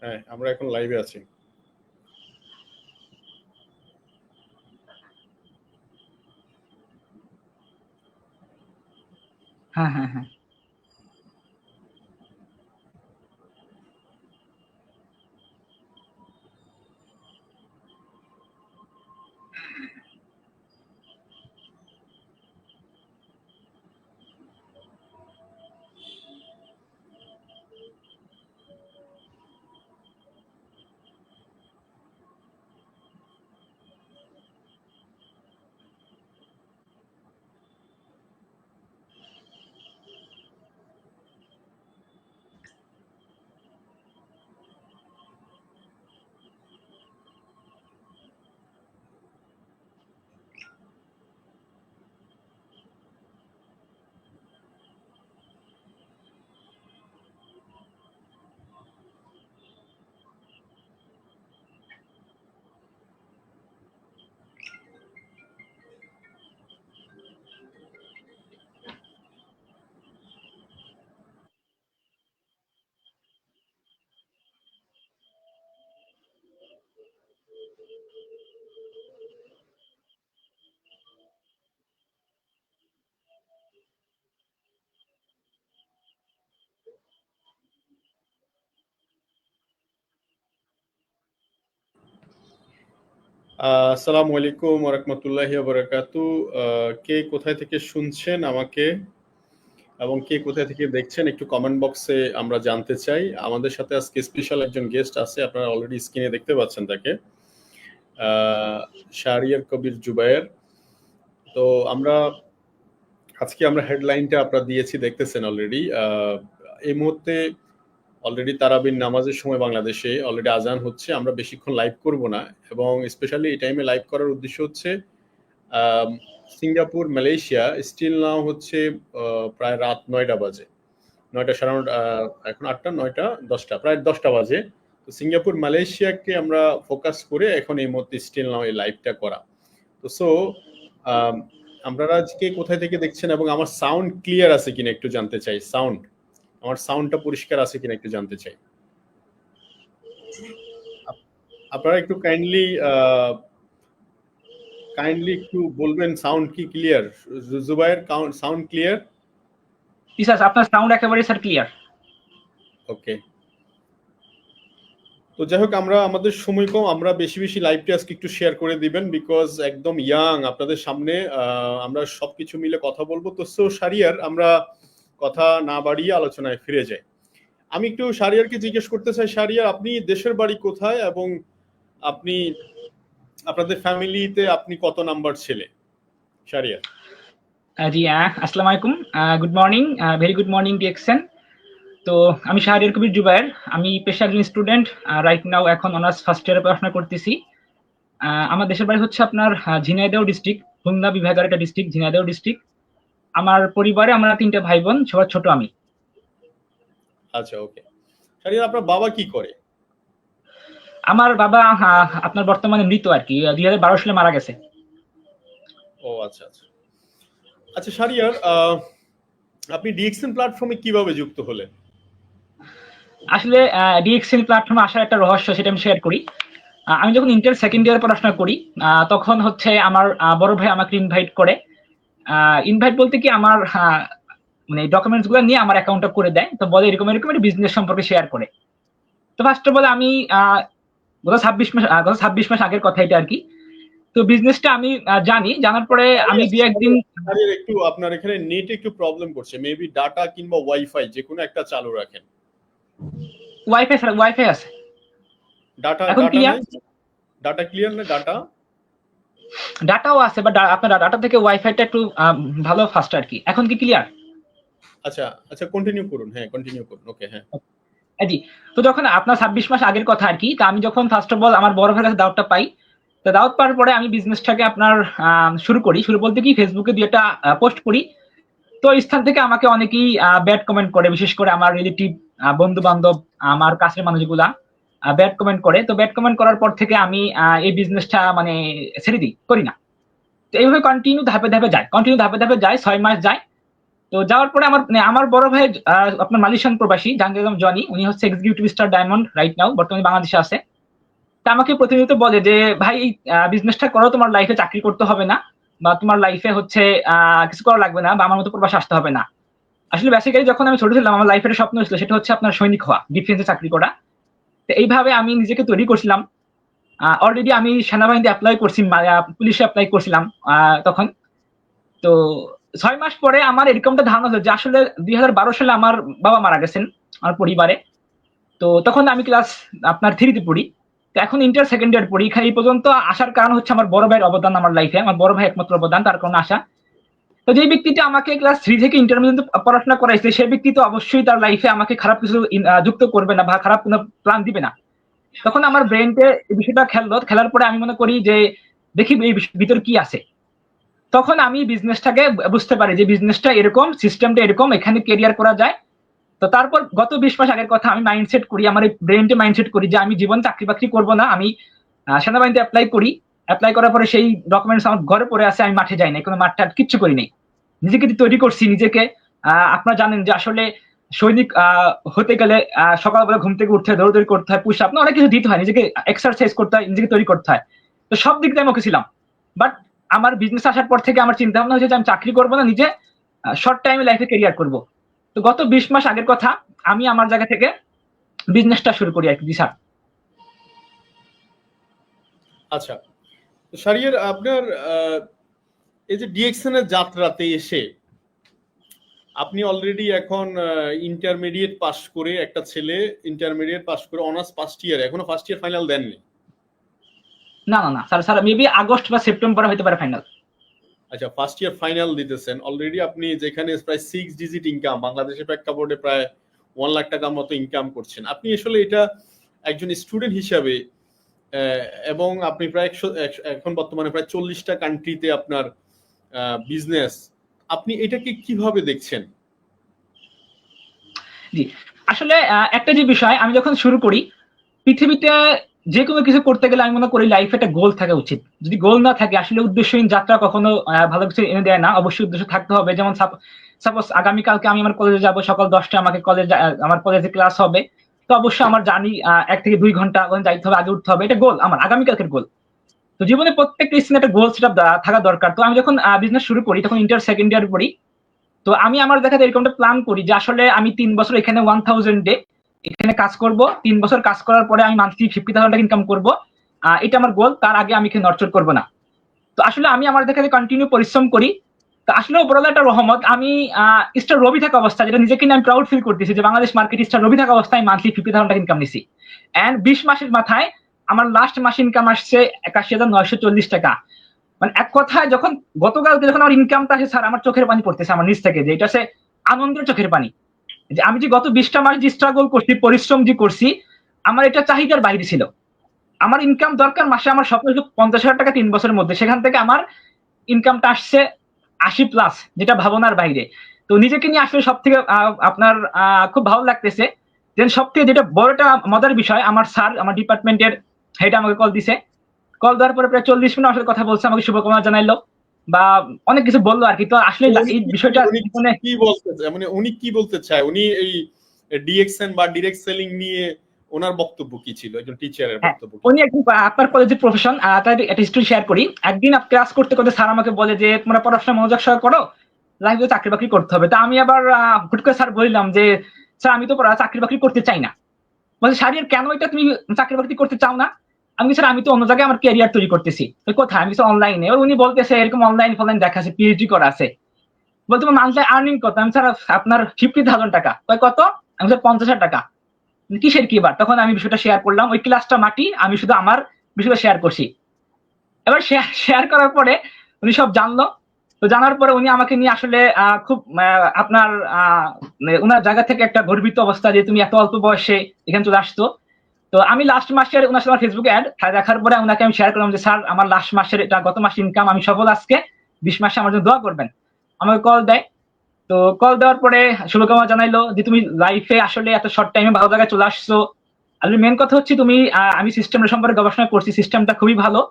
হ্যাঁ, আমরা এখন লাইভে আছি। হ্যাঁ হ্যাঁ হ্যাঁ আসসালামু আলাইকুম ওয়া রাহমাতুল্লাহি ওয়া বারাকাতু। কে কোথায় থেকে শুনছেন আমাকে এবং কে কোথায় থেকে দেখছেন একটু কমেন্ট বক্সে আমরা জানতে চাই। আমাদের সাথে আজকে স্পেশাল একজন গেস্ট আছে, আপনারা অলরেডি স্ক্রিনে দেখতে পাচ্ছেন তাকে, শাহরিয়ার কবির জুবায়ের। তো আজকে আমরা হেডলাইনটা আপনারা দিয়েছি, দেখতেছেন অলরেডি। এই মুহূর্তে অলরেডি তারাবির নামাজের সময় বাংলাদেশে অলরেডি আজান হচ্ছে। আমরা বেশিক্ষণ লাইভ করব না, এবং স্পেশালি এই টাইমে লাইভ করার উদ্দেশ্য হচ্ছে সিঙ্গাপুর, মালয়েশিয়া স্টিল নাও হচ্ছে প্রায় রাত 9টা বাজে, 9টা সাড়ে 9টা, এখন 8টা 9টা 10টা, প্রায় 10টা বাজে। তো সিঙ্গাপুর মালয়েশিয়াকে আমরা ফোকাস করে এখন এই মুহূর্তে স্টিল নাও এই লাইভটা করা। তো আপনারা আজকে কোথায় থেকে দেখছেন এবং আমার সাউন্ড ক্লিয়ার আছে কিনা একটু জানতে চাই। আমার সাউন্ডটা পরিষ্কার আছে কিনা একটু জানতে চাই। আপনারা একটু কাইন্ডলি একটু বলবেন সাউন্ড কি clear? Zubair, sound clear? Sir আপনার সাউন্ড একেবারে স্যার ক্লিয়ার। ওকে। তো যাই হোক, আমাদের সময় কম, আমরা বেশি বেশি লাইভটা আজকে একটু শেয়ার করে দিবেন, বিকজ একদম ইয়াং আপনাদের সামনে আমরা সবকিছু মিলে কথা বলবো। তো শাহরিয়ার, আমরা কথা না বাড়িয়ে আলোচনায় ফিরে যাই। আমি একটু শাহরিয়ারকে জিজ্ঞেস করতে চাই, শাহরিয়ার আপনি দেশের বাড়ি কোথায় এবং আপনি আপনাদের ফ্যামিলিতে আপনি কত নাম্বার ছেলে? শাহরিয়ার। জি আসসালামু আলাইকুম, good morning, very good morning DXN. তো আমি শাহরিয়ার কবির জুবায়ের, আমি পেশা একজন স্টুডেন্ট, রাইট নাও এখন অনার্স ফার্স্ট ইয়ারে পড়াশোনা করতেছি। আমার দেশের বাড়ি হচ্ছে আপনার ঝিনাইদহ ডিস্ট্রিক্ট, খুলনা বিভাগের একটা ডিস্ট্রিক্ট, ঝিনাইদহ ডিস্ট্রিক্ট। আমার পরিবারে আমরা 3টে ভাই বোন, সবার ছোট আমি। আচ্ছা, ওকে। শাহরিয়ার, আপনার বাবা কি করে? আমার বাবা আপনার বর্তমানে মৃত আর কি, 2012 সালে মারা গেছে। ও আচ্ছা আচ্ছা। আচ্ছা শাহরিয়ার, আপনি ডিএক্সএন প্ল্যাটফর্মে কিভাবে যুক্ত হলেন? আসলে ডিএক্সএন প্ল্যাটফর্মে আসার একটা রহস্য, সেটা আমি শেয়ার করি। আমি যখন ইন্টার সেকেন্ড ইয়ারে পড়াশোনা করি, তখন হচ্ছে আমার বড় ভাই আমাকে ইনভাইট করে। ইনভাইট বলতে কি, আমার মানে ডকুমেন্টস গুলো নিয়ে আমার অ্যাকাউন্টটা করে দেয়। তো বলে এরকম এরকম একটা বিজনেস সম্পর্কে শেয়ার করে। তো ফার্স্ট অফ অল আমি গত 26 মাস আগের কথা এটা আর কি। তো বিজনেসটা আমি জানি, জানার পরে আমি দু একদিন একটু আপনার এখানে নেট একটু প্রবলেম করছে, মেবি ডাটা কিংবা ওয়াইফাই যে কোনো একটা চালু রাখেন। ওয়াইফাই আছে। ডাটা এখন ডাটা ক্লিয়ার? নাই? ডাটা ক্লিয়ার না? ডাটাও আছে, বাট আপনার ডাটা থেকে ওয়াইফাইটা একটু ভালো ফাস্ট আর কি। এখন কি ক্লিয়ার? আচ্ছা আচ্ছা, কন্টিনিউ করুন। হ্যাঁ, কন্টিনিউ করুন। ওকে, হ্যাঁ। জি। তো যখন আপনার 26 মাস আগের কথা আর কি, তা আমি যখন ফার্স্ট অফ অল আমার বড় ভাইয়ের কাছে দাওয়াতটা পাই, তো দাওয়াত পাওয়ার পরে আমি বিজনেসটাকে আপনার শুরু বলতে কি ফেসবুকে দিয়ে একটা পোস্ট করি। তো এই স্থান থেকে আমাকে অনেকেই ব্যাড কমেন্ট করে, বিশেষ করে আমার রিলেটিভ, বন্ধু বান্ধব, আমার কাছের মানুষগুলা ব্যাড কমেন্ট করে। তো ব্যাড কমেন্ট করার পর থেকে আমি এই বিজনেসটা মানে ছেড়ে দিই, করি না। তো এইভাবে কন্টিনিউ ধাপে ধাপে যায় 6 মাস যায়। তো যাওয়ার পরে আমার বড় ভাই আপনার মালয়েশিয়ান প্রবাসী, জাহাঙ্গীর আলম জনি, উনি হচ্ছে executive star diamond right now, বর্তমানে বাংলাদেশে আছে। তা আমাকে প্রতিনিয়ত বলে যে ভাই এই বিজনেসটা করো, তোমার লাইফে চাকরি করতে হবে না, বা তোমার লাইফে হচ্ছে কিছু করা লাগবে না, বা আমার মতো প্রবাসে আসতে হবে না। আসলে বেসিক্যালি যখন আমি ছোট ছিলাম, আমার লাইফের স্বপ্ন ছিল সেটা হচ্ছে আপনার সৈনিক হওয়া, ডিফেন্সে চাকরি করা। তো এইভাবে আমি নিজেকে তৈরি করছিলাম। অলরেডি আমি সেনাবাহিনীতে অ্যাপ্লাই করছি, পুলিশে অ্যাপ্লাই করছিলাম তখন। তো 6 মাস পরে আমার এরকমটা ধারণা হলো যে আসলে 2012 সালে আমার বাবা মারা গেছেন আমার পরিবারে। তো তখন আমি ক্লাস আপনার 3-তে পড়ি। তো এখন ইন্টার সেকেন্ড ইয়ার পড়ি। এই পর্যন্ত আসার কারণ হচ্ছে আমার বড় ভাইয়ের অবদান আমার লাইফে, আমার বড় ভাই একমাত্র অবদান, তার কারণে আসা। তো যে ব্যক্তিটা আমাকে ক্লাস 3 থেকে ইন্টার পর্যন্ত পড়াশোনা করাইছে, সেই ব্যক্তি তো অবশ্যই তার লাইফে আমাকে খারাপ কিছু যুক্ত করবে না বা খারাপ কোনো প্ল্যান দিবে না। তখন আমার ব্রেনকে এই বিষয়টা খেলার পরে আমি মনে করি যে দেখি এই ভিতর কি আছে। তখন আমি বিজনেসটাকে বুঝতে পারি যে বিজনেসটা এরকম, সিস্টেমটা এরকম, এখানে কেরিয়ার করা যায়। তো তারপর গত 20 মাস আগের কথা আমি মাইন্ডসেট করি, আমার এই ব্রেনটে মাইন্ডসেট করি যে আমি জীবন চাকরি বাকরি করবো না। আমি সেনাবাহিনীতে অ্যাপ্লাই করি। অ্যাপ্লাই করার পরে সেই ডকুমেন্টস আমার ঘরে পড়ে আছে, আমি মাঠে যাই নাই, কোনো মাঠ টাট কিচ্ছু করি নাই। নিজেকে তৈরি করছি নিজেকে। আপনারা জানেন যে আসলে সৈনিক হতে গেলে সকালবেলা ঘুম থেকে উঠতে দৌড়দৌড়ি করতে হয়, পুশ আপ অনেক কিছু দিতে হয়, নিজেকে এক্সারসাইজ করতে হয়, নিজেকে তৈরি করতে হয়। তো সব দিক দিয়ে আমি ওকে ছিলাম। বাট আমার বিজনেস আসার পর থেকে আমার চিন্তা ভাবনা হয়েছে যে আমি চাকরি করবো না, নিজে শর্ট টাইমে লাইফে কেরিয়ার করব। তো গত 20 মাস আগের কথা, আমি আমার জায়গা থেকে বিজনেসটা শুরু করি আর কি। জি স্যার। আচ্ছা, শারিয়ার আপনার এই যে ডিএক্সএন এর যাত্রাতে এসে আপনি অলরেডি এখন ইন্টারমিডিয়েট পাস করে, একটা ছেলে ইন্টারমিডিয়েট পাস করে অনার্স ফার্স্ট ইয়ার, এখনো ফার্স্ট ইয়ার ফাইনাল দেননি? না না না স্যার, স্যার মেবি আগস্ট বা সেপ্টেম্বর হতে পারে ফাইনাল। আচ্ছা, ফার্স্ট ইয়ার ফাইনাল দিতেছেন অলরেডি আপনি, যেখানে প্রায় 6 ডিজিট ইনকাম, বাংলাদেশের প্রেক্ষাপটে প্রায় 1 লাখ টাকার মতো ইনকাম করছেন আপনি। আসলে এটা একজন স্টুডেন্ট হিসাবে, এবং আপনি প্রায় এখন বর্তমানে প্রায় 40টা কান্ট্রিতে আপনার বিজনেস, আপনি এটাকে কিভাবে দেখছেন? জি, আসলে একটা যে বিষয়, আমি যখন শুরু করি পৃথিবীতে যে কোনো কিছু করতে গেলে আমি মনে করি লাইফে একটা গোল থাকা উচিত। যদি গোল না থাকে আসলে উদ্দেশ্যহীন যাত্রা কখনো ভালো কিছু এনে দেয় না। অবশ্যই উদ্দেশ্য থাকতে হবে। যেমন সাপোজ আগামীকালকে আমি আমার কলেজে যাব, সকাল 10টায় আমাকে আমার কলেজে ক্লাস হবে। তো অবশ্যই আমার জার্নি 1 থেকে 2 ঘন্টা ওখানে যাইতে হবে, আগে উঠতে হবে, এটা গোল আমার আগামীকালকের গোল। তো জীবনে প্রত্যেকটা স্থানে একটা গোল সেট থাকা দরকার। তো আমি যখন বিজনেস শুরু করি তখন ইন্টার সেকেন্ড ইয়ার পড়ি। তো আমি আমার দেখাতে এরকমটা প্ল্যান করি যে আসলে আমি 3 বছর এখানে 1000 ডে এখানে কাজ করব। 3 বছর কাজ করার পরে আমি মান্থলি 50,000 টাকা ইনকাম করবো। এটা আমার গোল, তার আগে আমি এখানে নড়চড় করবো না। তো আসলে আমি আমার দেখাতে কন্টিনিউ পরিশ্রম করি। তো আসলে ওভারঅল একটা রহমত, আমি স্টার রবি থাকা অবস্থা, যেটা নিজেকে নিয়ে আমি প্রাউড ফিল করতেছি যে বাংলাদেশ মার্কেট স্টার রবি থাকা অবস্থায় মান্থলি 50,000 টাকা ইনকাম নিছি। এন্ড 20 মাসের মাথায় আমার লাস্ট মাস ইনকাম আসছে 81,940 টাকা। মানে এক কথায় যখন গতকালকে যখন আমার ইনকামটা আসে স্যার, আমার চোখের পানি পড়তেছে আমার নিচ থেকে, যে এটা সে আনন্দের চোখের পানি। যে আমি যে গত 20টা মাস যে স্ট্রাগল করছি, পরিশ্রম যে করছি, আমার এটা চাহিদার বাইরে ছিল। আমার ইনকাম দরকার মাসে, আমার স্বপ্ন ছিল 50,000 টাকা 3 বছরের মধ্যে, সেখান থেকে আমার ইনকামটা আসছে 80+, যেটা ভাবনার বাইরে। তো নিজেকে নিয়ে আসলে সব থেকে আপনার খুব ভালো লাগতেছে। দেন সব থেকে যেটা বড়টা মজার বিষয়, আমার স্যার, আমার ডিপার্টমেন্টের হেড আমাকে কল দিছে। কল দেওয়ার পরে প্রায় 40 মিনিট আমার সাথে কথা বলছে, আমাকে শুভকামনা জানাইলো বা অনেক কিছু বললো আর কি। তো আসলে এই বিষয়টা উনি কি বলতে চায়, মানে উনি কি বলতে চায়, উনি এই ডিএক্সএন বা ডিরেক্ট সেলিং নিয়ে ওনার বক্তব্য কি ছিল, একজন টিচারের বক্তব্য? উনি একদিন আপনার কলেজের প্রফেশন, তার একটা স্টোরি শেয়ার করি। একদিন ক্লাস করতে করতে স্যার আমাকে বলে যে তোমরা পড়াশোনা মনোযোগ সহ করো, লাইফে চাকরি বাকরি করতে হবে। তা আমি আবার হুট করে স্যার বললাম যে স্যার আমি তো চাকরি বাকরি করতে চাই না। বলছে শারিয়ার কেন এটা তুমি চাকরি বাকরি করতে চাও না? আমি স্যার আমি তো অন্য জায়গায় আমার ক্যারিয়ার তৈরি করতেছি। কোথায়? আমি অনলাইনে। উনি বলতেছে এরকম অনলাইন ফনলাইন দেখা আছে, পিএইচডি করা আছে। বলতে তোমার মান্থলি আর্নিং কত? আমি স্যার আপনার 50,000 টাকা। কত? আমি স্যার 50,000 টাকা। কিসের কি বার? তখন আমি বিষয়টা শেয়ার করলাম। ওই ক্লাসটা মাটি, আমি শুধু আমার বিষয়টা শেয়ার করছি। এবার শেয়ার করার পরে উনি সব জানলো। তো জানার পরে উনি আমাকে নিয়ে আসলে খুব আপনার ওনার জায়গা থেকে একটা গর্বিত অবস্থা যে তুমি এত অল্প বয়সে এখানে চলে আসতো। তো আমি লাস্ট মাসের ওনার সাথে ফেসবুকে অ্যাড দেখার পরে ওনাকে আমি শেয়ার করলাম যে স্যার আমার লাস্ট মাসের এটা গত মাস ইনকাম, আমি সফল আজকে, 20 মাসে আমার জন্য দোয়া করবেন। আমাকে কল দেয়। তো কল দেওয়ার পরে শুভকামনা জানাইলো যে তুমি লাইফে আসলে এত শর্ট টাইমে ভালো জায়গায় চলে আসছো। আর মেন কথা হচ্ছে তুমি আমি সিস্টেমের সম্পর্কে গবেষণা করছি, সিস্টেমটা খুবই ভালো,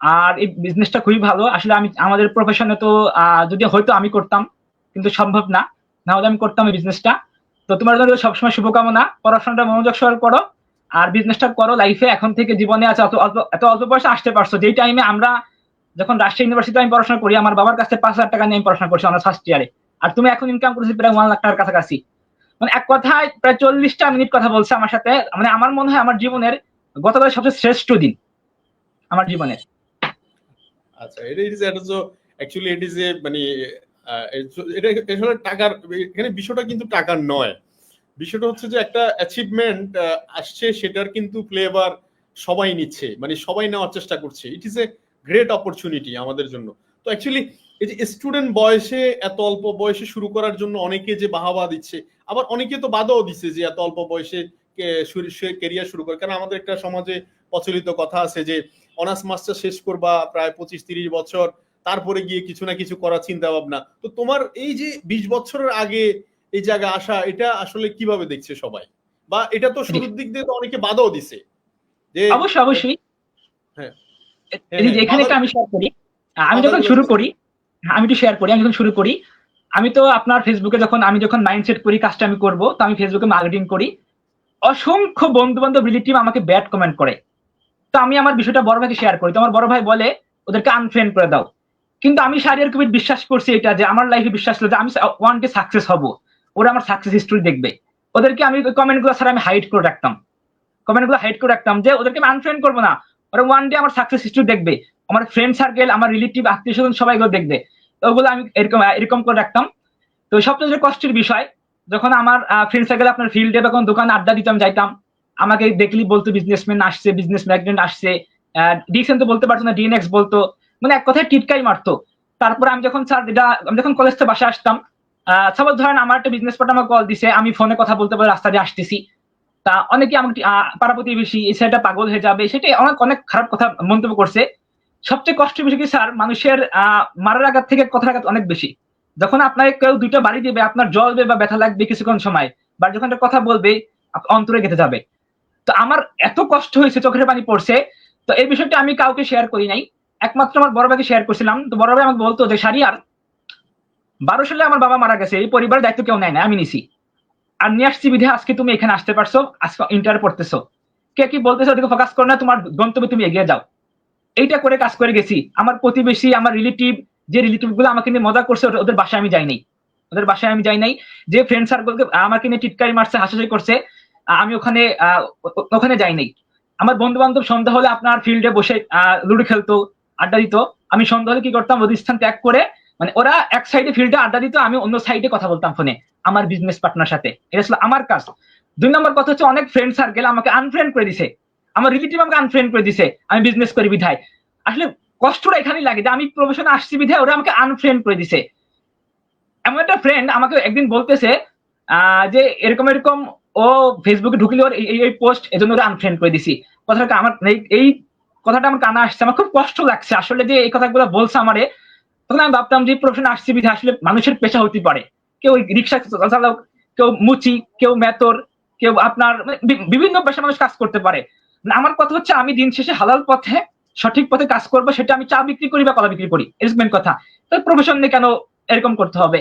আর এই বিজনেসটা খুবই ভালো। আসলে আমি আমাদের প্রফেশনে তো যদি হয়তো আমি করতাম, কিন্তু সম্ভব না, না হলে আমি করতাম এই বিজনেসটা। তো তোমার জন্য সবসময় শুভকামনা, পড়াশোনাটা মনোযোগ সহকারে করো আর বিজনেসটা করো লাইফে। এখন থেকে জীবনে আছে এত অল্প বয়সে আসতে পারছো, যেই টাইমে আমরা যখন রাজশাহী ইউনিভার্সিটিতে আমি পড়াশোনা করি, আমার বাবার কাছে 5,000 টাকা নিয়ে আমি পড়াশোনা করছি অনার্স ফার্স্ট ইয়ারে, আর তুমি এখন ইনকাম করছি প্রায় 1 লাখ টাকার কাছাকাছি। মানে এক কথায় প্রায় 40টা মিনিট কথা বলছে আমার সাথে। মানে আমার মনে হয় আমার জীবনের গতকাল সবচেয়ে শ্রেষ্ঠ দিন আমার জীবনের। আচ্ছা, এটা ইজ এটা তো অ্যাকচুয়ালি ইট ইজ এ মানে এটা আসলে টাকার, এখানে বিষয়টা কিন্তু টাকার নয়। বিষয়টা হচ্ছে যে একটা অ্যাচিভমেন্ট আসছে, সেটার কিন্তু ফ্লেভার সবাই নিচ্ছে, মানে সবাই নেওয়ার চেষ্টা করছে। It is a great opportunity আমাদের জন্য। তো অ্যাকচুয়ালি এই যে স্টুডেন্ট বয়সে, এত অল্প বয়সে শুরু করার জন্য অনেকে যে বাহাবা দিচ্ছে, আবার অনেকে তো বাধাও দিচ্ছে যে এত অল্প বয়সে কেরিয়ার শুরু করে। কারণ আমাদের একটা সমাজে প্রচলিত কথা আছে যে অনার্স মাস্টার শেষ করবা প্রায় 25-30 বছর, তারপরে গিয়ে কিছু না কিছু করার চিন্তা ভাবনা। তো তোমার এই যে 20 বছরের আগে এই জায়গায় আসা, এটা আসলে কিভাবে দেখছে সবাই? বা এটা তো শুরুর দিক দিয়ে তো অনেকে বাধাও দিছে যে অবশ্যই অবশ্যই। হ্যাঁ এই যে এখানে একটা আমি শেয়ার করি, আমি যখন শুরু করি, আমি একটু শেয়ার করি, আমি যখন শুরু করি, আমি তো আপনার ফেসবুকে আমি যখন মাইন্ডসেট করি কাজটা আমি করব, তো আমি ফেসবুকে মার্কেটিং করি। অসংখ্য বন্ধু বান্ধব রিলেটিভ আমাকে ব্যাড কমেন্ট করে। তো আমি আমার বিষয়টা বড় ভাইকে শেয়ার করি, তো আমার বড় ভাই বলে ওদেরকে আনফ্রেন্ড করে দাও। কিন্তু আমি শাহরিয়ার কবির বিশ্বাস করছি এটা, যে আমার লাইফে বিশ্বাস ছিল যে আমি ওয়ান ডে সাকসেস হব, ওরা আমার সাকসেস হিস্টরি দেখবে। ওদেরকে আমি কমেন্ট গুলো ছাড়া আমি হাইড করে রাখতাম, কমেন্ট গুলো হাইড করে রাখতাম, যে ওদেরকে আমি আনফ্রেন্ড করবো না, ওরা ওয়ান ডে আমার সাকসেস হিস্টরি দেখবে, আমার ফ্রেন্ড সার্কেল, আমার রিলেটিভ, আত্মীয় স্বজন সবাই এগুলো দেখবে। ওগুলো আমি এরকম এরকম করে রাখতাম। তো সবচেয়ে কষ্টের বিষয়, যখন আমার ফ্রেন্ড সার্কেল আপনার ফিল্ডে বা কোনো দোকানে আড্ডা দিতাম যাইতাম, আমাকে দেখলি বলতো বিজনেসম্যান আসছে, বিজনেস ম্যাগনেট আসছে, ডিএক্সএন তো বলতে পারতো না, ডিএনএক্স বলতো, মানে এক কথায় টিটকাই মারতো। তারপরে আমি যখন আমি যখন কলেজ থেকে বাসায় আসতাম, সাপোজ ধরেন আমার একটা বিজনেস পার্টনার আমাকে কল দিছে, আমি ফোনে কথা বলতে বলে রাস্তা দিয়ে আসতেছি, তা অনেকে আমাকে পাড়া প্রতিবেশী এই ছেলেটা পাগল হয়ে যাবে, সেটাই অনেক অনেক খারাপ কথা মন্তব্য করছে। সবচেয়ে কষ্টের বিষয় কি স্যার, মানুষের মারার আঘাত থেকে কথার আঘাত অনেক বেশি। যখন আপনাকে কেউ দুইটা বাড়ি দিবে, আপনার জ্বলবে বা ব্যথা লাগবে কিছুক্ষণ সময়, বা যখন একটা কথা বলবে অন্তরে গেঁথে যাবে। তো আমার এত কষ্ট হয়েছে, চোখের পানি পড়ছে। তো এই বিষয়টা আমি কাউকে শেয়ার করি নাই, একমাত্র আমার বড় ভাইকে শেয়ার করছিলাম। তো বড় ভাই আমাকে বলতো যে শাহরিয়ার, 12 সালে আমার বাবা মারা গেছে, এই পরিবারের দায়িত্ব কেউ নেয় না, আমি নিছি, আর নিয়ে আসছি বিধে আজকে তুমি এখানে আসতে পারছো, আজকে ইন্টার পড়তেছো, কে কি বলতেছো ওদিকে ফোকাস করো না, তোমার গন্তব্যে তুমি এগিয়ে যাও। এইটা করে কাজ করে গেছি। আমার প্রতিবেশী, আমার রিলেটিভ, যে রিলেটিভ গুলো আমাকে নিয়ে মজা করছে, ওদের বাসায় আমি যাই নাই, ওদের বাসায় আমি যাই নাই। যে ফ্রেন্ড সার্কেলকে আমাকে নিয়ে টিটকারি মারছে, হাসাহাসি করছে, আমি ওখানে ওখানে যাই নাই। আমার বন্ধু বান্ধব সন্ধ্যা হলে আপনার ফিল্ডে বসে লুডো খেলতো, আড্ডা দিত। আমি সন্ধ্যা হলে কি করতাম, ওদের স্থান ত্যাগ করে, মানে ওরা এক সাইডে ফিল্ডে আড্ডা দিত, আমি অন্য সাইডে কথা বলতাম ফোনে আমার বিজনেস পার্টনার সাথে। এটা ছিল আমার কাজ। 2 নম্বর কথা হচ্ছে, অনেক ফ্রেন্ড সার্কেল আমাকে আনফ্রেন্ড করে দিছে, আমার রিলেটিভ আমাকে আনফ্রেন্ড করে দিছে, আমি বিজনেস করি বিধায়। আসলে কষ্টটা এখানেই লাগে যে আমি প্রফেশনে আসছি বিধায় ওরা আমাকে আনফ্রেন্ড করে দিছে। এমন একটা ফ্রেন্ড আমাকে একদিন বলতেছে যে এরকম এরকম, ও ফেসবুকে ঢুকলে ওর এই পোস্ট, এজন্য ওরা আনফ্রেন্ড করে দিছি। কথাটা আমার এই কথাটা আমার কানে আসছে, আমার খুব কষ্ট লাগছে আসলে যে এই কথাগুলো বলছে আমারে। তখন আমি ভাবতাম যে প্রফেশনে আসছি বিধায় আসলে মানুষের পেশা হতে পারে, কেউ রিক্সা চালাক, কেউ মুচি, কেউ মেতর, কেউ আপনার বিভিন্ন পেশা মানুষ কাজ করতে পারে। আমার কথা হচ্ছে আমি দিন শেষে হালাল পথে, সঠিক পথে কাজ করবো, সেটা আমি চা বিক্রি করি বা কলা বিক্রি করি, এর মেন কথা। তো প্রফেশন নিয়ে কেন এরকম করতে হবে?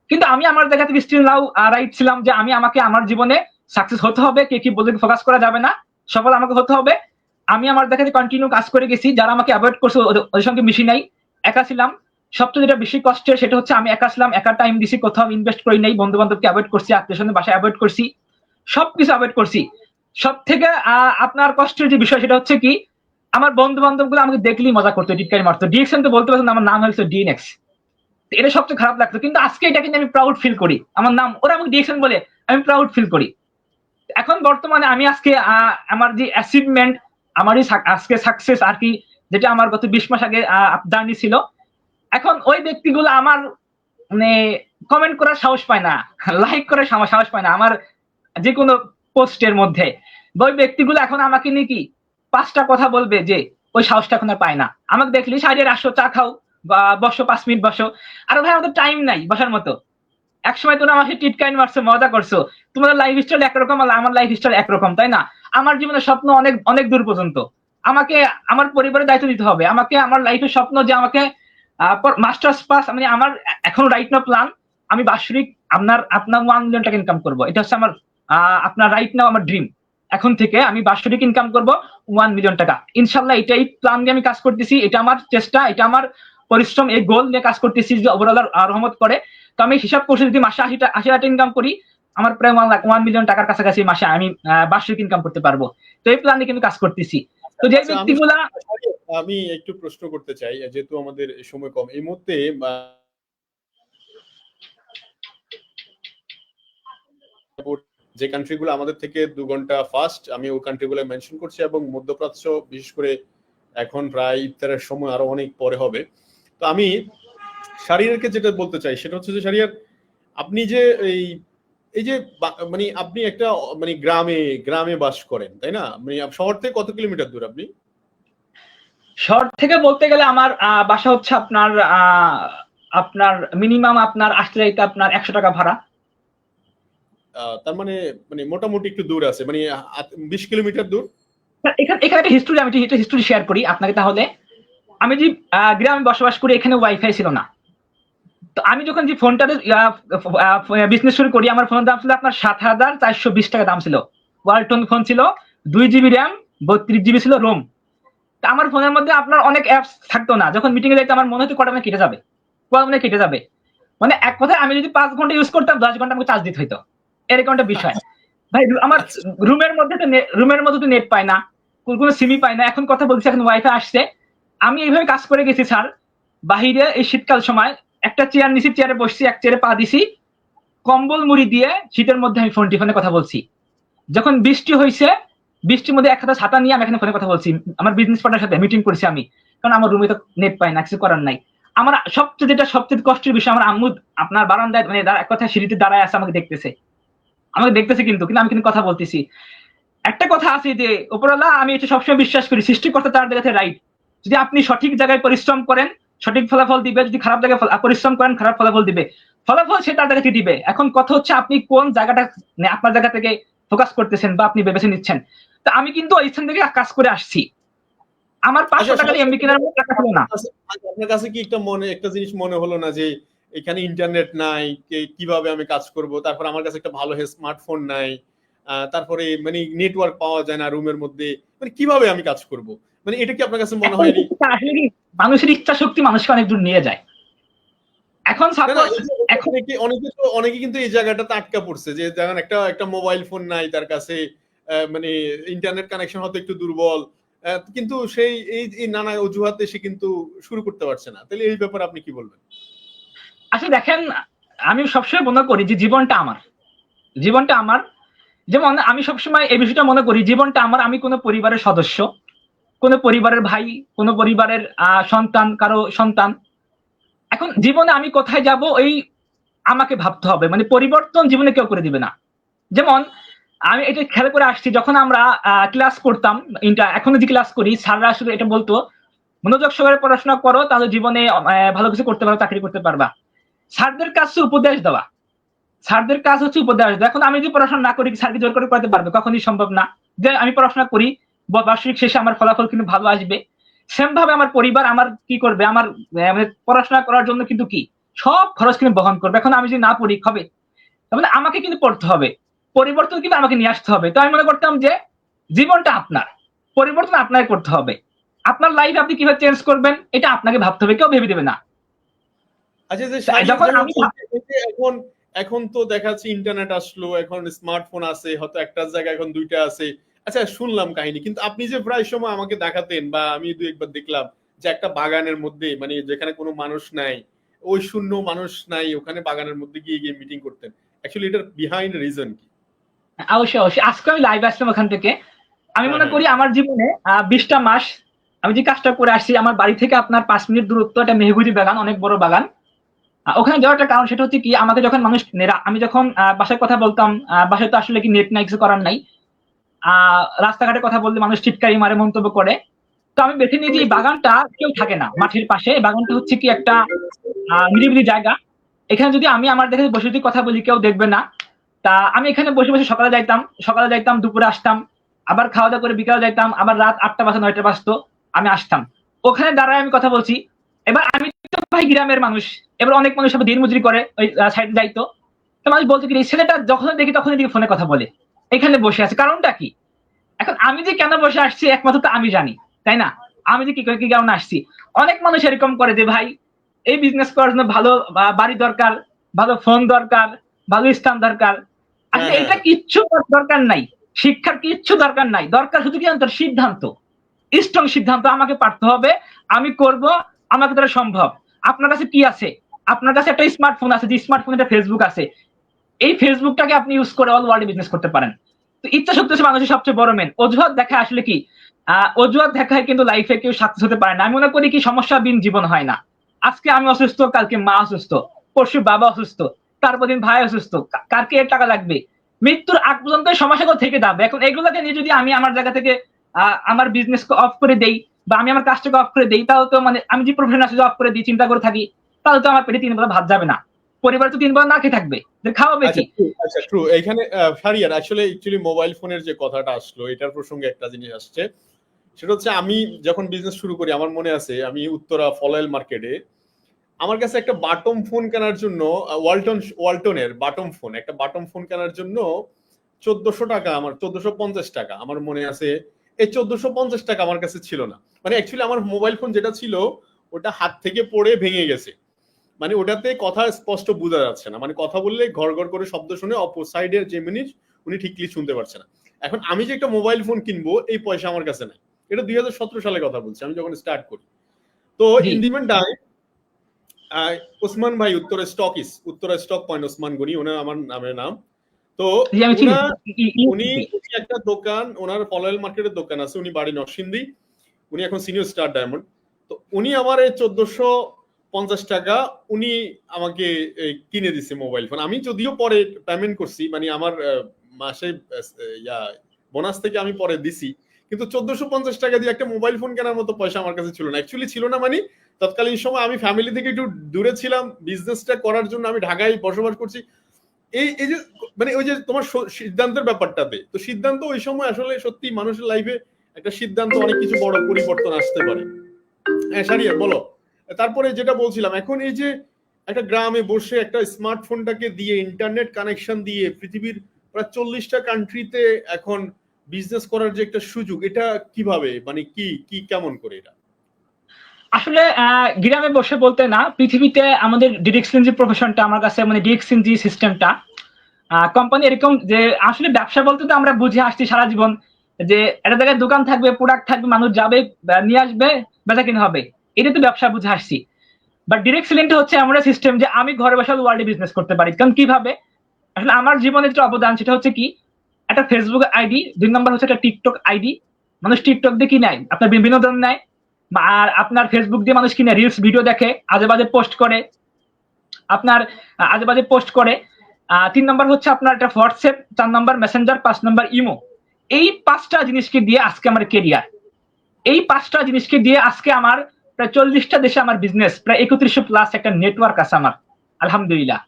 কিন্তু আমি আমার জায়গা থেকে স্টিল নাও রাইট ছিলাম যে আমি আমাকে আমার জীবনে সাকসেস হতে হবে, কে কি বলে ফোকাস করা যাবে না, সফল আমাকে হতে হবে। আমি আমার দেখা থেকে কন্টিনিউ কাজ করে গেছি, যারা আমাকে অ্যাভয়েড করছে ওদের সঙ্গে মিশি নাই, একা ছিলাম। সবচেয়ে যেটা বেশি কষ্টের সেটা হচ্ছে আমি একা ছিলাম, একা টাইম দিছি, কোথাও ইনভেস্ট করি নাই, বন্ধু বান্ধবকে অ্যাভয়েড করছি, আত্মীয় স্বজনের বাসায় অ্যাভয়েড করছি, সবকিছু অ্যাভয়েড করছি। সব থেকে আপনার কষ্টের যে বিষয় সেটা হচ্ছে কি, আমার বন্ধু বান্ধব গুলো আমাকে দেখলেই মজা করতো, টিটকারি মারতো। ডিএক্সএন তো বলতে পারছেন, আমার নাম হয়েছে ডিএনএক্স, এটা সবচেয়ে খারাপ লাগতো। কিন্তু আজকে এটা কিন্তু আমি প্রাউড ফিল করি, আমার নাম ওরা আমাকে ডিএক্সএন বলে, আমি প্রাউড ফিল করি। এখন বর্তমানে আমি আজকে আমার যে অ্যাচিভমেন্ট, আমারই আজকে সাকসেস আর কি, যেটা আমার গত 20 মাস আগে জার্নি ছিল, এখন ওই ব্যক্তিগুলো আমার মানে কমেন্ট করার সাহস পায় না, লাইক করার সাহস পায় না আমার যে কোনো পোস্টের মধ্যে। ওই ব্যক্তিগুলো এখন আমাকে নিয়ে কি 5টা কথা বলবে, যে ওই সাহসটা এখন আর পায় না। আমাকে দেখলি সাইডে আসো, চা খাও বা বসো, 5 মিনিট বসো। আর ভাই আমাদের টাইম নাই বসার মতো। একসময় তোমরা আমাকে টিটকাইন মারছো, মজা করছো, তোমাদের লাইফ স্টাইল একরকম, আমার লাইফ স্টাইল একরকম, তাই না? আমার জীবনের স্বপ্ন অনেক অনেক দূর পর্যন্ত। আমাকে আমার পরিবারের দায়িত্ব দিতে হবে, আমাকে আমার লাইফের স্বপ্ন যে আমাকে মাস্টার্স পাস, মানে আমার এখন রাইট নাও প্ল্যান আমি বাৎসরিক আপনার 1 মিলিয়ন টাকা ইনকাম করব। এটা হচ্ছে আমার আপনার রাইট নাও আমার ড্রিম। এখন থেকে আমি বাৎসরিক ইনকাম করব 1 মিলিয়ন টাকা ইনশাল্লাহ। এটাই প্ল্যান নিয়ে আমি কাজ করতেছি, এটা আমার চেষ্টা, এটা আমার পরিশ্রম, এই গোল নিয়ে কাজ করতেছি যে ওভারঅল রহমত করে। তো আমি হিসাব করছি যদি মাসে 80 ইনকাম করি, আমার প্রায় 1 মিলিয়ন টাকার কাছাকাছি মাসে আমি বার্ষিক ইনকাম করতে পারবো। তো এই প্ল্যান নিয়ে কিন্তু কাজ করতেছি। তো যে ব্যক্তিগুলা, আমি একটু প্রশ্ন করতে চাই, যেহেতু আমাদের সময় কম এই মুহূর্তে, যে কান্ট্রিগুলো আমাদের থেকে 2 ঘন্টা ফাস্ট, আমি ওই কান্ট্রিগুলো মেনশন করছি, এবং মধ্যপ্রাচ্য বিশেষ করে এখন প্রায় ইফতারের সময় আরো অনেক পরে হবে। তো আমি শারিয়ারকে যেটা বলতে চাই সেটা হচ্ছে যে শারিয়ার, আপনি যে এই যে মানে আপনি একটা মানে গ্রামে বাস করেন, তাই না? মানে শহর থেকে কত কিলোমিটার দূর আপনি? শহর থেকে বলতে গেলে আমার বাসা হচ্ছে আপনার আপনার মিনিমাম আপনার আসতে যাইতে আপনার 100 টাকা ভাড়া। তার মানে মানে মোটামুটি একটু দূর আছে, মানে 20 কিলোমিটার দূর। এখানে একটা হিস্ট্রি, আমি একটা হিস্ট্রি শেয়ার করি আপনাকে তাহলে। আমি যে গ্রামে বসবাস করি, এখানে ওয়াইফাই ছিল না। তো আমি যখন যে ফোনটা বিজনেস শুরু করি, আমার ফোনের দাম ছিল আপনার 7,420 টাকা দাম ছিল। ওয়ালটন ফোন ছিল, 2 GB র্যাম, 32 GB ছিল রোম। তা আমার ফোনের মধ্যে আপনার অনেক অ্যাপস থাকতো না। যখন মিটিং এ যাইতে আমার মনে হতো কটা মানে কেটে যাবে, কেটে যাবে। মানে এক কথায় আমি যদি 5 ঘন্টা ইউজ করতাম, 10 ঘন্টা আমাকে চার্জ দিতে হইতো, এরকম একটা বিষয়। ভাই আমার রুমের মধ্যে তো নেট পায় না, কোনো সিমই পায় না। এখন কথা বলছি, এখন ওয়াইফাই আসছে। আমি এইভাবে কাজ করে গেছি স্যার। বাহিরে এই শীতকাল সময় একটা চেয়ার নিছি, চেয়ারে বসছি, এক চেয়ারে পা দিছি, কম্বল মুড়ি দিয়ে শীতের মধ্যে আমি ফোনে কথা বলছি। যখন বৃষ্টি হয়েছে, বৃষ্টির মধ্যে এক হাতে ছাতা নিয়ে আমি এখানে ফোনে কথা বলছি। আমার বিজনেস পার্টনার সাথে মিটিং করছি আমি, কারণ আমার রুমে তো নেট পাই না, কিছু করার নাই। আমার সবচেয়ে কষ্টের বিষয়, আমার আম্মু আপনার বারান্দায় মানে এক কথা সিঁড়িতে দাঁড়ায় আছে, আমাকে দেখতেছে, কিন্তু আমি কিন্তু কথা বলতেছি। একটা কথা আছে যে উপরওয়ালা, আমি এটা সবসময় বিশ্বাস করি, সৃষ্টিকর্তা তার জায়গাতে রাইট। যদি আপনি সঠিক জায়গায় পরিশ্রম করেন, সঠিক ফলাফল দিবে। যদি খারাপ জায়গায় পরিশ্রম করেন, খারাপ ফলাফল দিবে। ফলাফল সে তার জায়গাতে দিবে। এখন কথা হচ্ছে আপনি কোন জায়গাটা আপনার জায়গা থেকে ফোকাস করতেছেন বা আপনি বেছে নিচ্ছেন। তো আমি কিন্তু ওই স্থান থেকে কাজ করে আসছি। আমার 500 টাকা এমবি কেনার মতো টাকা ছিল না। আপনার কাছে কি একটা জিনিস মনে হলো না যে এখানে ইন্টারনেট নাই, কিভাবে আমি কাজ করব? তারপর আমার কাছে একটা ভালো স্মার্টফোন নাই, তারপরে মানে নেটওয়ার্ক পাওয়া যায় না রুমের মধ্যে, মানে কিভাবে আমি কাজ করব? মানে এটা কি আপনার কাছে মনে হয়নি? আসলে কি মানুষের ইচ্ছা শক্তি মানুষকে অনেক দূর নিয়ে যায়। এখন সাপোজ অনেকে কিন্তু এই জায়গাটাতে আটকা পড়ছে, যে যেমন একটা মোবাইল ফোন নাই তার কাছে, মানে ইন্টারনেট কানেকশন হয়তো একটু দুর্বল, কিন্তু সেই এই নানা অজুহাতে সে কিন্তু শুরু করতে পারছে না। তাহলে এই ব্যাপারে আপনি কি বলবেন? আসলে দেখেন, আমি সবসময় মনে করি যে জীবনটা আমার। যেমন আমি সবসময় এই বিষয়টা মনে করি, জীবনটা আমার। আমি কোনো পরিবারের সদস্য, কোনো পরিবারের ভাই, কোনো পরিবারের সন্তান, কারো সন্তান। এখন জীবনে আমি কোথায় যাব, এই আমাকে ভাবতে হবে। মানে পরিবর্তন জীবনে কেউ করে দিবে না। যেমন আমি এটা খেয়াল করে আসছি, যখন আমরা ক্লাস করতাম, এখনো যে ক্লাস করি, স্যাররা শুধু এটা বলতো, মনোযোগ সহকারে পড়াশোনা করো, তাহলে জীবনে ভালো কিছু করতে পারো, চাকরি করতে পারবা। স্যারদের কাজ হচ্ছে উপদেশ দেওয়া। এখন আমি যদি পড়াশোনা না করি, স্যারকে জোর করে পড়াতে পারবে? কখনই সম্ভব না। যে আমি পড়াশোনা করি, বার্ষিক শেষে আমার ফলাফল কিন্তু ভালো আসবে। সেম ভাবে আমার পরিবার আমার কি করবে, আমার মানে পড়াশোনা করার জন্য কিন্তু কি সব খরচ কিন্তু বহন করবে। এখন আমি যদি না পড়ি হবে, তার মানে আমাকে কিন্তু পড়তে হবে। পরিবর্তন কিন্তু আমাকে নিয়ে আসতে হবে। তো আমি মনে করতাম যে জীবনটা আপনার, পরিবর্তন আপনাকে করতে হবে। আপনার লাইফ আপনি কিভাবে চেঞ্জ করবেন, এটা আপনাকে ভাবতে হবে, কেউ ভেবে দেবে না। আচ্ছা, যে যখন আমি এখন এখন তো দেখা যাচ্ছে ইন্টারনেট আসলো, এখন স্মার্টফোন আছে, হয়তো একটা জায়গায় এখন 2টা আছে। আচ্ছা, শুনলাম কাহিনী, কিন্তু আপনি যে প্রায় সময় আমাকে দেখাতেন, বা আমি 2 একবার দেখলাম, যে একটা বাগানের মধ্যে, মানে যেখানে কোনো মানুষ নাই, ওই শূন্য মানুষ নাই, ওখানে বাগানের মধ্যে গিয়ে গিয়ে মিটিং করতেন। অ্যাকচুয়ালি এটার বিহাইন্ড রিজন কি? অবশ্যই আজকে আমি লাইভ আসলাম ওখান থেকে। আমি হ্যাঁ, মনে করি আমার জীবনে 20টা মাস আমি যে কাজটা করে আসছি, আমার বাড়ি থেকে আপনার 5 মিনিট দূরত্ব একটা মেহগুজি বাগান, অনেক বড় বাগান। ওখানে যাওয়ার একটা কারণ, সেটা হচ্ছে কি, আমাকে যখন মানুষ, আমি যখন বাসায় কথা বলতাম, বাসায় তো আসলে কি নেট নাই, কিছু করার নাই। রাস্তাঘাটে কথা বললে মানুষ টিটকারি মারে, মন্তব্য করে। তো আমি বেছে নিই যে এই বাগানটা কেউ থাকে না, মাঠের পাশে। বাগানটা হচ্ছে কি একটা নিরিবিলি জায়গা। এখানে যদি আমি আমার দেখে বসে যদি কথা বলি, কেউ দেখবে না। তা আমি এখানে বসে বসে সকালে যাইতাম, দুপুরে আসতাম, আবার খাওয়া দাওয়া করে বিকালে যাইতাম, আবার রাত 8টা বাজে 9টা বাজতো, আমি আসতাম। ওখানে দাঁড়ায় আমি কথা বলছি। এবার আমি ভাই গ্রামের মানুষ, এবার অনেক মানুষ আবার দিনমজুরি করে ওই সাইডে যাইতো, তো মানুষ বলতো কি এই ছেলেটা যখন দেখি তখনই দিকে ফোনে কথা বলে, এখানে বসে আছে, কারণটা কি? এখন আমি যে কেন বসে আসছি একমাত্র তো আমি জানি, তাই না? আমি যে কি কারণে আসছি। অনেক মানুষ এরকম করে যে ভাই এই বিজনেস করার জন্য ভালো বাড়ি দরকার, ভালো ফোন দরকার, ভালো স্থান দরকার। আসলে এটা কিচ্ছু দরকার নাই, শিক্ষার কিচ্ছু দরকার নাই, দরকার শুধু কি জানো, সিদ্ধান্ত, স্ট্রং সিদ্ধান্ত। আমাকে পারতে হবে, আমি করব, আমাকে দ্বারা সম্ভব। আপনার কাছে কি আছে? আপনার কাছে একটা স্মার্টফোন আছে, যে স্মার্টফোনে একটা ফেসবুক আছে, এই ফেসবুকটাকে আপনি ইউজ করে অল ওয়ার্ল্ডে বিজনেস করতে পারেন। তো ইচ্ছা শক্তি হচ্ছে মানুষের সবচেয়ে বড় মেন। অজুহাত দেখা আসলে কি, অজুহাত দেখায় কিন্তু লাইফে কেউ সাকসেস হতে পারে না। আমি মনে করি কি সমস্যাবিহীন জীবন হয় না। আজকে আমি অসুস্থ, কালকে মা অসুস্থ, পরশু বাবা অসুস্থ, তারপর দিন ভাই অসুস্থ, কারকে এর টাকা লাগবে, মৃত্যুর আগ পর্যন্ত সমস্যাগুলো থেকে যাবে। এখন এগুলোকে নিয়ে যদি আমি আমার জায়গা থেকে আমার বিজনেস অফ করে দেই, বা আমি আমার কাজটাকে অফ করে দেই, তাহলে তো মানে আমি যে প্রফেশন আছে অফ করে দিই, চিন্তা করে থাকি, তাহলে তো আমার পেটে 3 বেলা ভাত যাবে না, পরিবার তো 3 বেলা না খেয়ে থাকবে, খাওয়াবে কি? আচ্ছা ট্রু। এখানে ফারিয়ার অ্যাকচুয়ালি মোবাইল ফোনের যে কথাটা আসলো, এটার প্রসঙ্গে একটা জিনিস আসছে, সেটা হচ্ছে আমি যখন বিজনেস শুরু করি, আমার মনে আছে আমি উত্তরা ফলয়েল মার্কেটে, আমার কাছে একটা বাটম ফোন কেনার জন্য ওয়ালটনের বাটম ফোন, একটা বাটম ফোন কেনার জন্য 1400 টাকা, আমার 1450 টাকা আমার মনে আছে। এই 1450 টাকা আমার কাছে ছিল না। মানে অ্যাকচুয়ালি আমার মোবাইল ফোন যেটা ছিল ওটা হাত থেকে পড়ে ভেঙে গেছে, মানে ওটাতে কথা স্পষ্ট বোঝা যাচ্ছে না, মানে কথা বললে ঘর ঘর করে শব্দ শুনে অপর সাইডের যে মিনিট উনি ঠিকলি শুনতে পারছে না। এখন আমি যে একটা মোবাইল ফোন কিনবো এই পয়সা আমার কাছে নাই। এটা 2017 সালে কথা বলছি, আমি যখন স্টার্ট করি। তো in the meantime Osman ভাই উত্তরা স্টক পয়েন্ট ওসমান গনি, ওনার আমার নামের নাম। তো উনি একটা দোকান, ওনার ফলয়েল মার্কেটের দোকান আছে, উনি বাড়ি নরসিংদী, উনি এখন সিনিয়র স্টার ডায়মন্ড। তো উনি আমার এই 1450 টাকা উনি আমাকে কিনে দিছে মোবাইল ফোন। আমি যদিও পরে পেমেন্ট করছি, মানে আমার মাসে বোনাস থেকে আমি পরে দিছি, কিন্তু 1450 টাকা দিয়ে একটা মোবাইল ফোন কেনার মতো পয়সা আমার কাছে ছিল না। অ্যাকচুয়ালি ছিল না, মানে তৎকালীন সময় আমি ফ্যামিলি থেকে একটু দূরে ছিলাম, বিজনেসটা করার জন্য আমি ঢাকায় বসবাস করছি। এই যে মানে ওই যে তোমার সিদ্ধান্তের ব্যাপারটাতে, তো সিদ্ধান্ত ওই সময় আসলে সত্যি মানুষের লাইফে একটা সিদ্ধান্ত অনেক কিছু বড় পরিবর্তন আসতে পারে। হ্যাঁ সারিয়া বলো। তারপরে যেটা বলছিলাম, এখন এই যে একটা গ্রামে বসে একটা স্মার্টফোনটাকে দিয়ে, ইন্টারনেট কানেকশন দিয়ে পৃথিবীর প্রায় 40টা কান্ট্রিতে এখন বিজনেস করার যে একটা সুযোগ, এটা কিভাবে, মানে কি কেমন করে এটা? আসলে গ্রামে বসে বলতে না, পৃথিবীতে আমাদের ডিরেকশন যে প্রফেশনটা আমার কাছে, মানে ডিরেকশন যে সিস্টেমটা, কোম্পানি এরকম যে আসলে ব্যবসা বলতে তো আমরা বুঝে আসছি সারা জীবন, যে একটা জায়গায় দোকান থাকবে, প্রোডাক্ট থাকবে, মানুষ যাবে, নিয়ে আসবে, বেচা কিনা হবে, এটা তো ব্যবসা বুঝে আসছি। বাট ডিরেক্ট সেলিংটা হচ্ছে এমন একটা সিস্টেম যে আমি ঘরে বসে ওয়ার্ল্ডে বিজনেস করতে পারি। কারণ কিভাবে? আসলে আমার জীবনের যে অবদান সেটা হচ্ছে কি, একটা ফেসবুক আইডি, 2 নম্বর হচ্ছে একটা টিকটক আইডি। মানুষ টিকটক দিয়ে কি নেয়, আপনার বিনোদন নেয়, আর আপনার ফেসবুক দিয়ে মানুষ কিনে রিলস ভিডিও দেখে, আজে বাজে পোস্ট করে, আপনার আজে বাজে পোস্ট করে। 3 নম্বর হচ্ছে আপনার একটা হোয়াটসঅ্যাপ, 4 নম্বর মেসেঞ্জার, 5 নম্বর ইমো। এই 5টা জিনিসকে দিয়ে আজকে আমার কেরিয়ার, এই 5টা জিনিসকে দিয়ে আজকে আমার প্রায় 40টা দেশে আমার বিজনেস, প্রায় 3100+ একটা নেটওয়ার্ক আছে আমার, আলহামদুলিল্লাহ।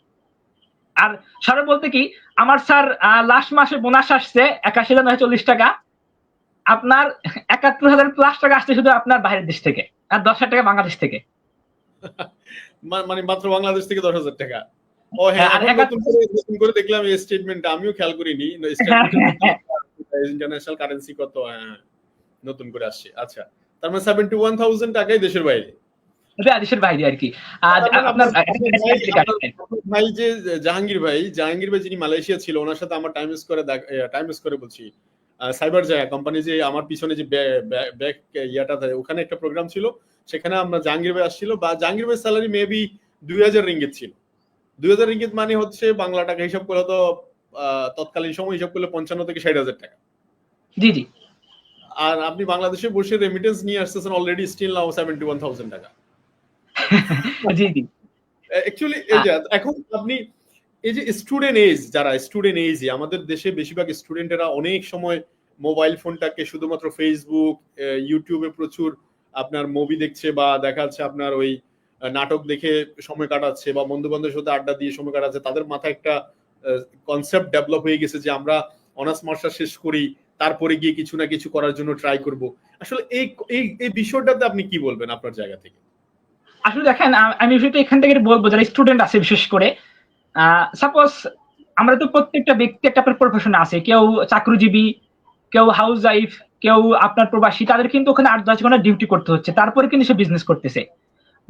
আর স্যার বলতে কি, আমার স্যার লাস্ট মাসে বোনাস আসছে 81,940 টাকা, আপনার 71,000+ টাকা আসছে শুধু আপনার বাইরের দেশ থেকে, আর 10,000 টাকা বাংলাদেশ থেকে। মানে মাত্র বাংলাদেশ থেকে 10,000 টাকা? ও হ্যাঁ, নতুন করে দেখলাম এই স্টেটমেন্টটা, আমিও খেয়াল করিনি। ইন্টারন্যাশনাল কারেন্সি কত নতুন করে আসছে। আচ্ছা, তার মানে 71,000 টাকাই দেশের বাইরে, দেশের বাইরে আর কি। আপনার ভাই যে জাহাঙ্গীর ভাই যিনি মালয়েশিয়া ছিল, ওনার সাথে আমার টাইম স্কোয়ারে বলছি, সাইবার জায়া কোম্পানি, যে আমার পিছনে যে ব্যাক ইয়াটা থাকে, ওখানে একটা প্রোগ্রাম ছিল, সেখানে আমরা জাহাঙ্গীর ভাই আসছিল, বা জাহাঙ্গীর ভাই স্যালারি মেবি 2000 রিঙ্গিত ছিল। 2000 রিঙ্গিত মানে হচ্ছে বাংলা টাকা হিসাব করে তো তৎকালীন সময় হিসাব করলে 55 থেকে 60,000 টাকা। জি জি। আর আপনি বাংলাদেশে বসে রেমিটেন্স নিয়ে আসতেছেন অলরেডি স্টিল নাও 71,000 টাকা। জি জি। অ্যাকচুয়ালি এই যে এখন আপনি এই যে স্টুডেন্ট এজ, আমাদের দেশে বেশিরভাগ স্টুডেন্টেরা অনেক সময় মোবাইল ফোনটাকে শুধুমাত্র ফেসবুক, ইউটিউবে প্রচুর আপনার মুভি দেখছে, বা দেখাচ্ছে আপনার ওই নাটক দেখে সময় কাটাচ্ছে, বা বন্ধু বান্ধবের সাথে আড্ডা দিয়ে সময় কাটাচ্ছে। তাদের মাথায় একটা কনসেপ্ট ডেভেলপ হয়ে গেছে যে আমরা অনার্স মাস্টার শেষ করি, তারপরে গিয়ে কিছু না কিছু করার জন্য ট্রাই করব। আসলে এই বিষয়টাতে আপনি কি বলবেন আপনার জায়গা থেকে? আসলে দেখেন, আমি বিষয়টা এখান থেকে বলবো, যারা স্টুডেন্ট আছে বিশেষ করে, সাপোজ আমরা তো প্রত্যেকটা ব্যক্তি একটা প্রফেশন আছে, কেউ চাকরিজীবী, কেউ হাউস ওয়াইফ, কেউ আপনার প্রবাসী, তাদের কিন্তু ওখানে 8-10 ঘন্টা ডিউটি করতে হচ্ছে, তারপরে কিন্তু সে বিজনেস করতেছে।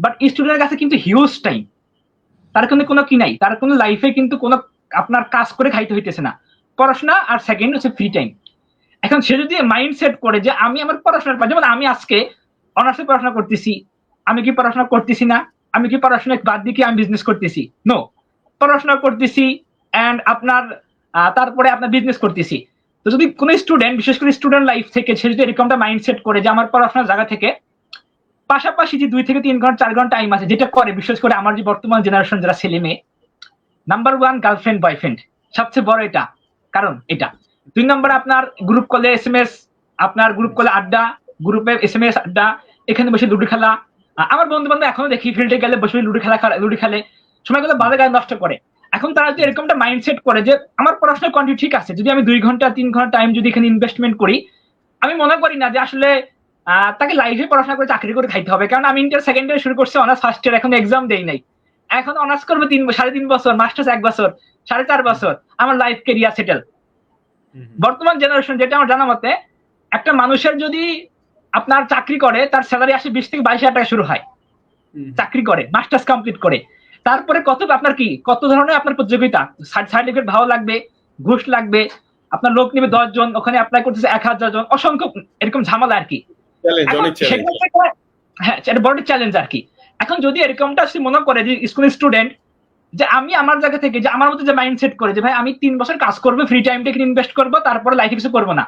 বাট স্টুডেন্টের কাছে কিন্তু হিউজ টাইম, তার কিন্তু কোনো কি নাই, তার কোনো লাইফে কিন্তু কোনো আপনার কাজ করে খাইতে হইতেছে না, পড়াশোনা আর সেকেন্ড হচ্ছে ফ্রি টাইম। এখন সে যদি মাইন্ড সেট করে যে আমি আমার পড়াশোনার পর, যেমন আমি আজকে অনার্সে পড়াশোনা করতেছি, আমি কি পড়াশোনা করতেছি না? আমি কি পড়াশোনা বাদ দিয়ে কি আমি বিজনেস করতেছি? নো, পড়াশোনা করতেছি এন্ড আপনার তারপরে আপনার বিজনেস করতেছি। তো যদি কোনো স্টুডেন্ট, বিশেষ করে স্টুডেন্ট লাইফ থেকে, সে যদি এরকমটা মাইন্ড সেট করে যে আমার পড়াশোনার জায়গা থেকে পাশাপাশি যে 2 থেকে 3 ঘন্টা 4 ঘন্টা টাইম আছে, যেটা করে বিশেষ করে আমার যে বর্তমান জেনারেশন যারা ছেলে মেয়ে, নাম্বার 1 গার্লফ্রেন্ড বয়ফ্রেন্ড, সবচেয়ে বড় এটা কারণ। এটা 2 নম্বর আপনার গ্রুপ কলে SMS, আপনার গ্রুপ কলে আড্ডা, গ্রুপে SMS আড্ডা, এখানে বসে লুডো খেলা। আমার বন্ধু বান্ধব এখনো দেখি ফিল্ডে গেলে বসে লুডো খেলে সময়গুলো বাজে গায়ে নষ্ট করে। এখন তারা যদি এরকমটা মাইন্ডসেট করে যে আমার পড়াশোনার কন্টিনিউ ঠিক আছে, যদি আমি 2 ঘন্টা 3 ঘন্টা টাইম যদি এখানে ইনভেস্টমেন্ট করি, আমি মনে করি না যে আসলে তাকে লাইফে পড়াশোনা করে চাকরি করে খাইতে হবে। কারণ আমি ইন্টার সেকেন্ড ইয়ার শুরু করছি, অনার্স ফার্স্ট ইয়ার, এখন এক্সাম দেই নাই, এখন অনার্স করবো 3.5 বছর, মাস্টার্স 1 বছর, 4.5 বছর, আমার লাইফ কেরিয়ার সেটেল। বর্তমান জেনারেশন যেটা আমার জানা মতে, একটা মানুষের যদি আপনার চাকরি করে, তার স্যালারি আসে 20 থেকে 22 হাজার টাকা শুরু হয়, চাকরি করে মাস্টার্স কমপ্লিট করে। তারপরে কত আপনার কি কত ধরনের আপনার প্রতিযোগিতা, সার্টিফিকেট ভালো লাগবে, ঘুষ লাগবে, আপনার লোক নেবে 10 জন, ওখানে অ্যাপ্লাই করতেছে 1000 জন, অসংখ্য এরকম ঝামেলা আর কি। হ্যাঁ, এটা বড় চ্যালেঞ্জ আর কি। এখন যদি এরকমটা সে মনে করে যে স্কুল স্টুডেন্ট, যে আমি আমার জায়গা থেকে, যে আমার মতো যে মাইন্ডসেট করে যে ভাই আমি 3 বছর কাজ করবো, ফ্রি টাইমটাকে ইনভেস্ট করবো, তারপরে লাইফে কিছু করবো না,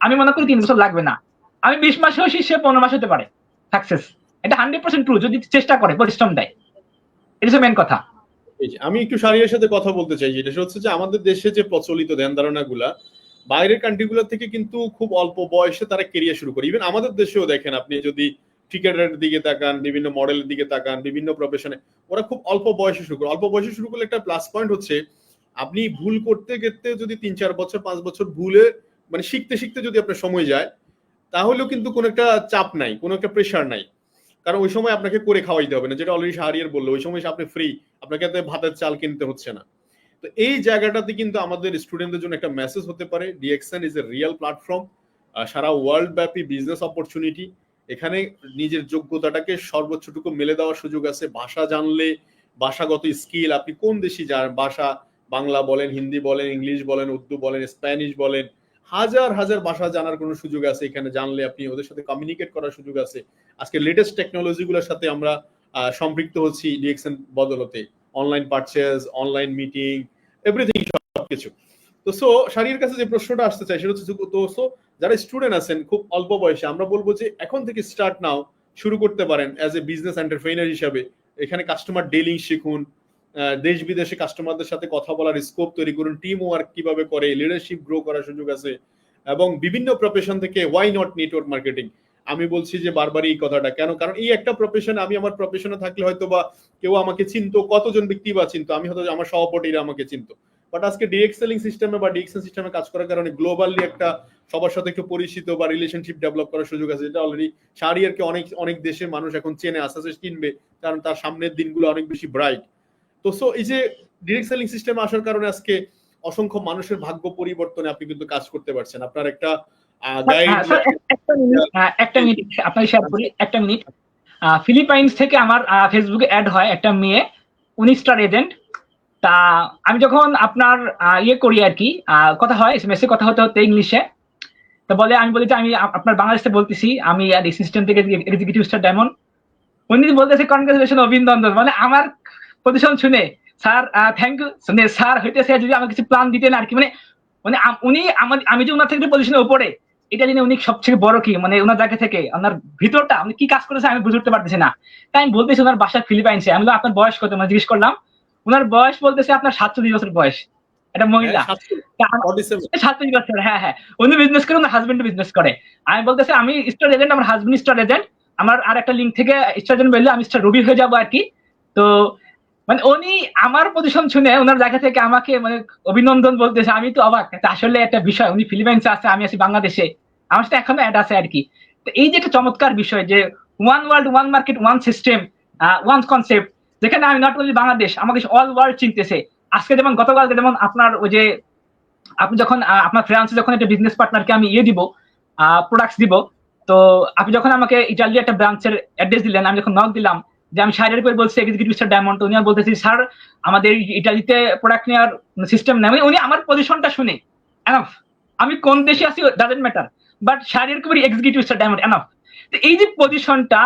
আমি মনে করি 3 বছর লাগবে না, আমি 20 মাস হয়েছি, সে 15 মাস হতে পারে সাকসেস। এটা 100% ট্রু, যদি চেষ্টা করে, পরিশ্রম দেয়। এটা মেন কথা। আমি একটু শাহরিয়ার সাথে কথা বলতে চাই, যেটা হচ্ছে যে আমাদের দেশে যে প্রচলিত ধ্যান ধারণা গুলা বাইরের কান্ট্রি গুলো থেকে কিন্তু খুব অল্প বয়সে তারা কেরিয়ার শুরু করে। ইভেন আমাদের দেশেও দেখেন, আপনি যদি ক্রিকেটারের দিকে তাকান, বিভিন্ন মডেলের দিকে তাকান, বিভিন্ন প্রফেশনে, ওরা খুব অল্প বয়সে শুরু করে। অল্প বয়সে শুরু করলে একটা প্লাস পয়েন্ট হচ্ছে, আপনি ভুল করতে গেতে যদি 3-4 বছর 5 বছর ভুলে মানে শিখতে শিখতে যদি আপনার সময় যায়, তাহলেও কিন্তু কোনো একটা চাপ নাই, কোনো একটা প্রেশার নাই, কারণ ওই সময় আপনাকে করে খাওয়াইতে হবে না, যেটা অলরেডি শাহরিয়ার বললো, ওই সময় আপনি ফ্রি, আপনাকে ভাতের চাল কিনতে হচ্ছে না। তো এই জায়গাটাতে কিন্তু আমাদের স্টুডেন্টদের জন্য একটা মেসেজ হতে পারে, DXN is a real platform, সারা ওয়ার্ল্ড ব্যাপী বিজনেস অপরচুনিটি। এখানে নিজের যোগ্যতাটাকে সর্বোচ্চটুকু মেলে দেওয়ার সুযোগ আছে। ভাষা জানলে, ভাষাগত স্কিল, আপনি কোন দেশি যান, ভাষা বাংলা বলেন, হিন্দি বলেন, ইংলিশ বলেন, উর্দু বলেন, স্প্যানিশ বলেন, হাজার হাজার ভাষা জানার কোনো সুযোগ আছে এখানে। জানলে আপনি ওদের সাথে কমিউনিকেট করার সুযোগ আছে। আজকে লেটেস্ট টেকনোলজি গুলোর সাথে আমরা সম্পৃক্ত হচ্ছি ডিএক্সএন বদলতে, online purchase, online meeting, everything, সবকিছু। তো সো শাহরিয়ার কাছে যে প্রশ্নটা আসতে চাই সেটা হচ্ছে, তো সো যারা স্টুডেন্ট আছেন খুব অল্প বয়সে, আমরা বলবো যে এখন থেকে স্টার্ট নাও, শুরু করতে পারেন অ্যাজ এ বিজনেস এন্টারপ্রেনার হিসাবে। এখানে কাস্টমার ডিলিং শিখুন, দেশ বিদেশে কাস্টমারদের সাথে কথা বলার স্কোপ তৈরি করুন, টিম ওয়ার্ক কিভাবে করে, লিডারশিপ গ্রো করার সুযোগ আছে, এবং বিভিন্ন প্রফেশন থেকে ওয়াই নট নেটওয়ার্ক মার্কেটিং। আমি বলছি যে বারবারই এই কথাটা, কেন? কারণ এই একটা প্রফেশন, আমি আমার প্রফেশনে থাকলে হয়তো বা কেউ আমাকে চিনতো, কতজন ব্যক্তি বা চিনতো, আমি হয়তো আমার সহপাঠীরা আমাকে চিনতো, বাট আজকে ডিরেক্ট সেলিং সিস্টেমে বা ডিএক্সএন সিস্টেমে কাজ করার কারণে গ্লোবালি একটা সবার সাথে একটু পরিচিত বা রিলেশনশিপ ডেভেলপ করার সুযোগ আছে, যেটা অলরেডি শাহরিয়ারকে অনেক অনেক দেশের মানুষ এখন চেনে, আস্তে আস্তে চিনবে, কারণ তার সামনের দিনগুলো অনেক বেশি ব্রাইট। তো সো এই যে ডিরেক্ট সেলিং সিস্টেমে আসার কারণে আজকে অসংখ্য মানুষের ভাগ্য পরিবর্তনে আপনি কিন্তু কাজ করতে পারছেন। আপনার একটা একটা মিনিট আপনাকে শেয়ার করি, একটা মিনিট। ফিলিপাইন্স থেকে আমার ফেসবুকে অ্যাড হয় একটা মেয়ে, 19 স্টার এজেন্ট। তা আমি যখন আপনার ইয়ে করি আর কি, কথা হয় এসএমএসে, কথা হতে হতে ইংলিশে, তো বলে, আমি বলি যে আমি আপনার বাংলাদেশে বলতেছি, আমি সিস্টেম থেকে এক্সিকিউটিভ স্টার ডায়মন্ড। উনি বলতেছে কনগ্রাচুলেশন, অভিনন্দন। মানে আমার পজিশন শুনে, স্যার থ্যাংক ইউ, স্যার হইতেছে যদি আমাকে কিছু প্ল্যান দিতেন আর কি। মানে মানে উনি আমি যে ওনার থেকে পজিশনের উপরে, এটা জেনে উনি সবচেয়ে বড় কি, মানে ওনার জায়গা থেকে ওনার ভিতরটা উনি কি কাজ করেছে আমি বুঝতে পারতেছি না। তাই আমি বলতেছি ওনার বাসা ফিলিপাইন্সে। আমি আপনার বয়স কত, মানে জিজ্ঞেস করলাম। ওনার বয়স বলতেছে আপনার 47 বছর বয়স, এটা মহিলা, 47 বছর। হ্যাঁ হ্যাঁ, উনি বিজনেস করে, ওনার হাজবেন্ড বিজনেস করে। আমি বলতেছি আমি স্টার এজেন্ট, আমার হাজবেন্ড স্টার এজেন্ট, আমার আর একটা লিঙ্ক থেকে স্টার এজেন্ট বললে আমি স্টার রবি হয়ে যাবো আর কি। তো মানে উনি আমার পজিশন শুনে ওনার জায়গা থেকে আমাকে মানে অভিনন্দন বলতেছে। আমি তো অবাক, আসলে একটা বিষয়, উনি ফিলিপাইন্সে আছে, আমি আছি বাংলাদেশে, আমার সাথে এখনো অ্যাড আছে আর কি। তো এই যে একটা চমৎকার বিষয় যে one world one market one system, one concept, যেখানে আমি নট অনলি বাংলাদেশ, আমাকে অল ওয়ার্ল্ড চিনতেছে। আজকে যেমন গতকালকে যেমন আপনার ওই যে আপনি যখন আপনার ফ্রান্সে যখন একটা বিজনেস পার্টনারকে আমি দিব, প্রোডাক্টস দিব, তো আপনি যখন আমাকে ইটালির একটা ব্রাঞ্চের অ্যাড্রেস দিলেন, আমি যখন নক দিলাম যে আমি শাড়ির করে বলছি এক্সিকিউটিভ মিস্টার ডায়মন্ড, উনি বলতেছি স্যার আমাদের ইটালিতে প্রোডাক্ট নেওয়ার সিস্টেম নেই। উনি আমার পজিশনটা শুনে এনাফ, আমি কোন দেশে আছি ডাজেন্ট ম্যাটার, বাট শাড়ির করে এক্সিকিউটিভ মিস্টার ডায়মন্ড এনাফ। তো এই যে পজিশনটা,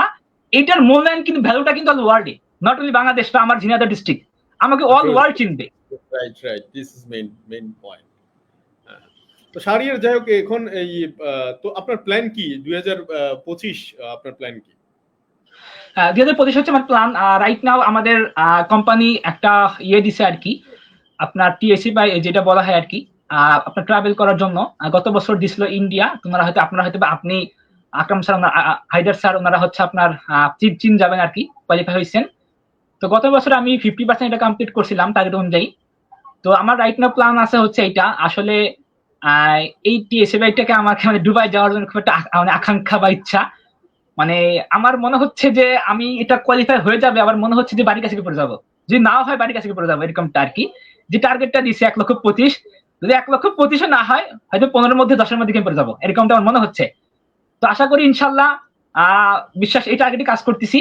এটার মূল্যায়ন কিন্তু ভ্যালুটা কিন্তু অল ওয়ার্ল্ডে, নট অনলি বাংলাদেশ বা আমার ঝিনাইদহ ডিস্ট্রিক্ট, আমাকে অল ওয়ার্ল্ড চিনবে। Right, this is main point. তো শাহরিয়ার, যাই হোক, এখন এই তো আপনার প্ল্যান কি 2025? আপনার প্ল্যান কি? 2025 হচ্ছে আমার প্ল্যান। রাইট নাও আমাদের কোম্পানি একটা ইয়ে দিছে আর কি, আপনার টিএসি বা যেটা বলা হয় আর কি, আপনার ট্রাভেল করার জন্য। গত বছর দিছিল ইন্ডিয়া, আপনারা হয়তো আপনি আকরাম স্যার, হায়দার স্যার, ওনারা হচ্ছে আপনার চীন যাবেন আর কি, কোয়ালিফাই হয়েছেন। তো গত বছর আমি 50% এটা কমপ্লিট করছিলাম টার্গেট অনুযায়ী। তো আমার রাইট নাও প্ল্যান আছে হচ্ছে এইটা আসলে, এই টিএসি বাইটাকে আমাকে মানে দুবাই যাওয়ার জন্য খুব একটা মানে আকাঙ্ক্ষা বা ইচ্ছা, মানে আমার মনে হচ্ছে যে আমি এটা কোয়ালিফাই হয়ে যাবে, আবার মনে হচ্ছে যে বাড়ির কাছে পড়ে যাবো, যদি নাও হয় বাড়ির কাছে পড়ে যাবো, এরকমটা আর কি। যে টার্গেটটা দিচ্ছে 1,25,000, যদি 1,25,000 না হয় হয়তো 15-র মধ্যে 10-এর মধ্যে পড়ে যাবো, এরকমটা আমার মনে হচ্ছে। তো আশা করি ইনশাল্লাহ, বিশ্বাস এই টার্গেটে কাজ করতেছি।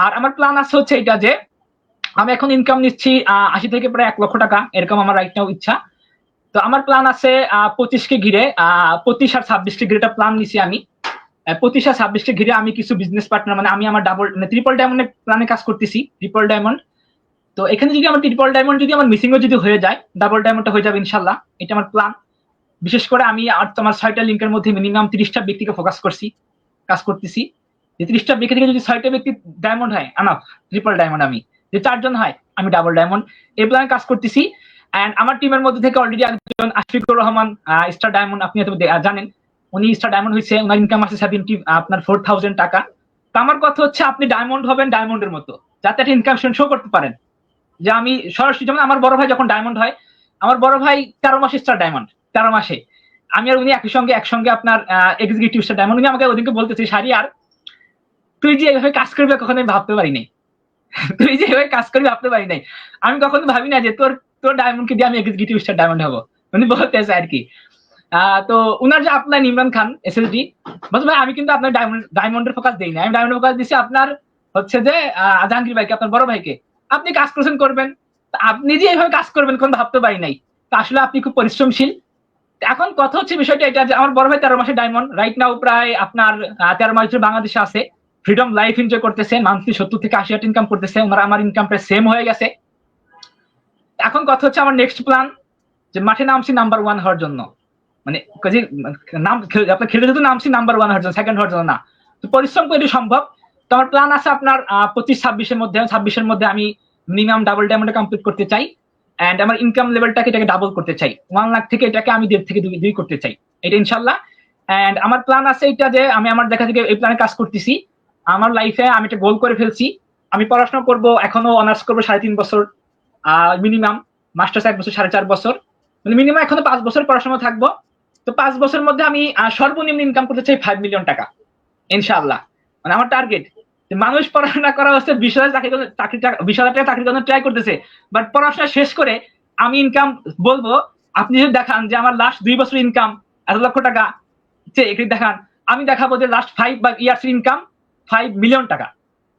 আর আমার প্ল্যান আছে হচ্ছে এটা যে আমি এখন ইনকাম নিচ্ছি 80 থেকে প্রায় 1 লক্ষ টাকা, এরকম আমার রাইট নাও ইচ্ছা। তো আমার প্ল্যান আছে 25কে ঘিরে, 25 আর 26কে ঘিরে একটা প্ল্যান নিছি আমি। 25 আর 26কে ঘিরে আমি কিছু বিজনেস পার্টনার, মানে আমি আমার ডাবল মানে ট্রিপল ডায়মন্ডের প্ল্যানে কাজ করতেছি, ট্রিপল ডায়মন্ড। তো এখানে যদি আমার ট্রিপল ডায়মন্ড যদি আমার মিসিংও যদি হয়ে যায়, ডাবল ডায়মন্ডটা হয়ে যাবে ইনশাল্লাহ, এটা আমার প্ল্যান। বিশেষ করে আমি আর তোমার 6টা লিঙ্কের মধ্যে মিনিমাম 30টা ব্যক্তিকে ফোকাস করছি, কাজ করতেছি। যে 30টা ব্যক্তি থেকে যদি 6টা ব্যক্তি ডায়মন্ড হয় আনাফ, ট্রিপল ডায়মন্ড। আমি যে 4জন হয় আমি ডাবল ডায়মন্ড, এই প্ল্যানে কাজ করতেছি। এন্ড আমার টিমের মধ্যে থেকে অলরেডি একজন আশফিকুর রহমান স্টার ডায়মন্ড, আপনি হয়তো জানেন, উনি স্টার ডায়মন্ড হয়েছে, ওনার ইনকাম আছে 4,000 টাকা। তো আমার কথা হচ্ছে আপনি ডায়মন্ড হবেন ডায়মন্ডের মতো, যাতে একটা ইনকাম শো করতে পারেন। যে আমি সরাসরি, যেমন আমার বড় ভাই যখন ডায়মন্ড হয়, আমার বড় ভাই 13 মাসে স্টার ডায়মন্ড, 13 মাসে। আমি আর উনি একসঙ্গে আপনার এক্সিকিউটিভ স্টার ডায়মন্ড। উনি আমাকে ওদিনকে বলতেছে শাহরিয়ার, তুই যে এভাবে কাজ করবি কখনোই ভাবতে পারি নাই, তুই যে এভাবে কাজ করবি ভাবতে পারি নাই, আমি কখনো ভাবি না যে তোর তোর ডায়মন্ডকে দিয়ে আমি এক্সিকিউটিভ স্টার ডায়মন্ড হবো, উনি বলতেছে আর কি। তো উনার যে আপনার ইমরান খান এসএসডি, বলছে ভাই আমি কিন্তু আপনার ডায়মন্ডের ফোকাস দিই না, আমি ডায়মন্ড ফোকাস দিচ্ছি আপনার হচ্ছে যে জাহাঙ্গীর ভাইকে, আপনার বড় ভাইকে। আপনি কাজ করছেন করবেন, আপনি যে এইভাবে কাজ করবেন কোন ভাবতে পারি নাই। তা আসলে আপনি খুব পরিশ্রমশীল। এখন কথা হচ্ছে বিষয়টা এটা যে আমার বড় ভাই 13 মাসে ডায়মন্ড, রাইট নাও প্রায় আপনার 13 মাস ধরে বাংলাদেশে আছে, ফ্রিডম লাইফ এনজয় করতেছে, মান্থলি 70 থেকে 80 ইনকাম করতেছে, ওনারা আমার ইনকাম প্রায় সেম হয়ে গেছে। এখন কথা হচ্ছে আমার নেক্সট প্ল্যান যে মাঠে নামছি নাম্বার 1 হওয়ার জন্য, মানে নাম আপনার খেলে যেহেতু নামছি নাম্বার 1 হওয়ার জন্য, সেকেন্ড হওয়ার জন্য না। তো পরিশ্রম করে সম্ভব। তো আমার প্ল্যান আছে আপনার 25-26-এর মধ্যে আমি মিনিমাম ডাবল ডায়মন্ড কমপ্লিট করতে চাই। এন্ড আমার ইনকাম লেভেলটাকে এটাকে ডাবল করতে চাই, 1 লাখ থেকে এটাকে আমি 1.5 থেকে 2 করতে চাই, এটা ইনশাল্লাহ। এন্ড আমার প্ল্যান আছে এটা যে আমি আমার দেখা থেকে এই প্ল্যানে কাজ করতেছি। আমার লাইফে আমি একটা গোল করে ফেলছি, আমি পড়াশোনা করব, এখনো অনার্স করবো 3.5 বছর মিনিমাম, মাস্টার্স 1 বছর 4.5 বছর, মানে মিনিমাম এখনো 5 বছর পড়াশোনা থাকবো। তো 5 বছরের মধ্যে আমি সর্বনিম্ন ইনকাম করতে চাই 5 মিলিয়ন টাকা ইনশাআল্লাহ। মানে আমার টার্গেট। মানুষ পড়াশোনা করা হচ্ছে 20,000 টাকা চাকরির জন্য ট্রাই করতেছে, বাট পড়াশোনা শেষ করে আমি ইনকাম বলবো, আপনি যদি দেখান যে আমার লাস্ট 2 বছর ইনকাম 1 লক্ষ টাকা, দেখান, আমি দেখাবো যে লাস্ট 5 ইয়ার্স ইনকাম 5 মিলিয়ন টাকা।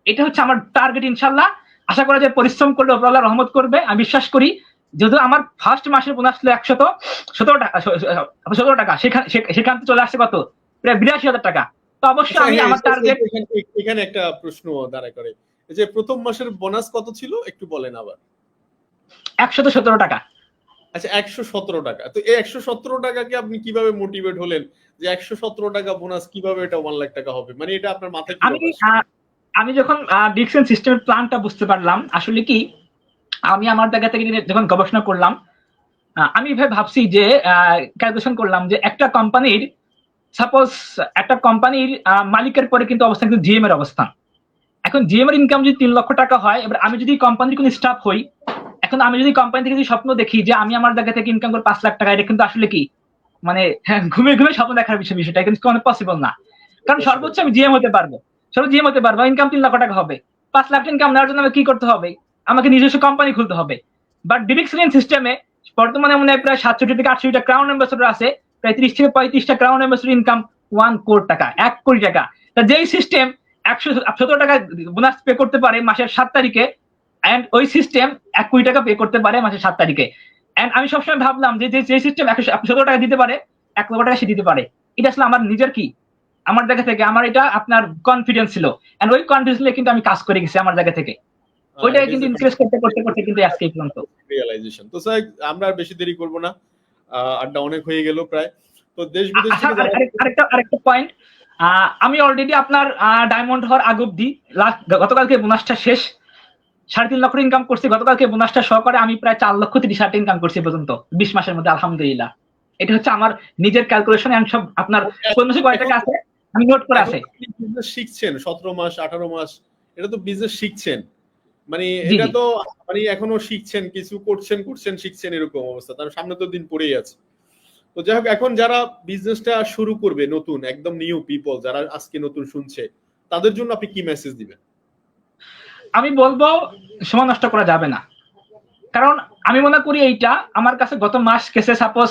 এটা হচ্ছে আমার টার্গেট ইনশাআল্লাহ। আশা করা যায় পরিশ্রম করলে উপর আল্লাহ রহমত করবে, আমি বিশ্বাস করি। যেহেতু আমার ফার্স্ট মাসের বোনাস ছিল 117 টাকা, সেখান থেকে চলে আসছে কত, প্রায় 82,000 টাকা। তো অবশ্যই আমি আমার টার্গেট। এখানে একটা প্রশ্ন দাঁড়া করে, যে প্রথম মাসের বোনাস কত ছিল একটু বলেন আবার। 117 টাকা। আচ্ছা, 117 টাকা। তো এই 117 টাকাকে আপনি কিভাবে মোটিভেট হলেন যে 117 টাকা বোনাস কিভাবে এটা 1 লাখ টাকা হবে, মানে এটা আপনার মাথায় কি? আমি যখন ডিকশন সিস্টেমের প্ল্যানটা বুঝতে পারলাম, আসলে কি আমি আমার জায়গা থেকে যখন গবেষণা করলাম, আমি ভাবছি যে ক্যালকুলেশন করলাম যে একটা কোম্পানির, সাপোজ একটা কোম্পানির মালিকের পরে কিন্তু অবস্থান কিন্তু জিএম এর অবস্থান। এখন জিএম এর ইনকাম যদি 3 লক্ষ টাকা হয়, এবার আমি যদি কোম্পানির কোনো স্টাফ হই, এখন আমি যদি কোম্পানি থেকে যদি স্বপ্ন দেখি যে আমি আমার জায়গা থেকে ইনকাম করে 5 লাখ টাকা, এটা কিন্তু আসলে কি মানে ঘুমে স্বপ্ন দেখার বিষয়টা কিন্তু কোনো পসিবল না। কারণ সর্বোচ্চ আমি জিএম হতে পারবো, ইনকাম 3 লক্ষ টাকা হবে। 5 লাখ ইনকাম নেওয়ার জন্য আমাকে কি করতে হবে? আমাকে নিজস্ব কোম্পানি খুলতে হবে। বাট ডিরেক্ট সিস্টেমে বর্তমানে মনে হয় প্রায় 700 থেকে 800টা ক্রাউন অ্যাম্বাসেডর আছে, প্রায় 30 থেকে 35টা ক্রাউন অ্যাম্বাসেডর ইনকাম 1 কোটি টাকা, 1 কোটি টাকা। তা যেই সিস্টেম 117 টাকা বোনাস পে করতে পারে মাসের 7 তারিখে, এন্ড ওই সিস্টেম 1 কোটি টাকা পে করতে পারে মাসের 7 তারিখে। এন্ড আমি সবসময় ভাবলাম যে যে সিস্টেম 117 টাকা দিতে পারে, 1 লক্ষ টাকা সে দিতে পারে। এটা আসলে আমার নিজের কি, আমার জায়গা থেকে আমার এটা আপনার কনফিডেন্স ছিল, এন্ড ওই কনফিডেন্স নিয়ে কিন্তু আমি কাজ করে গেছি আমার জায়গা থেকে। ওইটাকে কিন্তু ইনক্রিজ করতে করতে করতে কিন্তু আজকে এই পর্যন্ত রিয়েলাইজেশন। তো স্যার আমরা আর বেশি দেরি করব না, আড্ডা অনেক হয়ে গেল প্রায়। তো দেশ বিদেশ থেকে আরেকটা পয়েন্ট, আমি অলরেডি আপনার ডায়মন্ড হওয়ার আগ অব্দি গতকালকে বোনাসটা শেষ, 3.5 লক্ষ ইনকাম করছি গতকালকে বোনাসটা সহকারে, আমি প্রায় 4,30,000 ইনকাম করছি পর্যন্ত 20 মাসের মধ্যে, আলহামদুলিল্লাহ। এটা হচ্ছে আমার নিজের ক্যালকুলেশন, এন্ড সব আপনার কোন মাসে কয় টাকা আছে আমি নোট করে আছে। বিজনেস শিখছেন 17 মাস 18 মাস, এটা তো বিজনেস শিখছেন, মানে এটা তো মানে এখনো শিখছেন, কিছু করছেন শিখছেন, এরকম অবস্থা। তার সামনে তো দিন পড়েই আছে। তো যাই হোক, এখন যারা বিজনেসটা শুরু করবে, নতুন একদম নিউ পিপল যারা আজকে নতুন শুনছে, তাদের জন্য আপনি কি মেসেজ দিবেন? আমি বলবো সময় নষ্ট করা যাবে না, কারণ আমি মনে করি এইটা আমার কাছে গত মাস গেছে, সাপোজ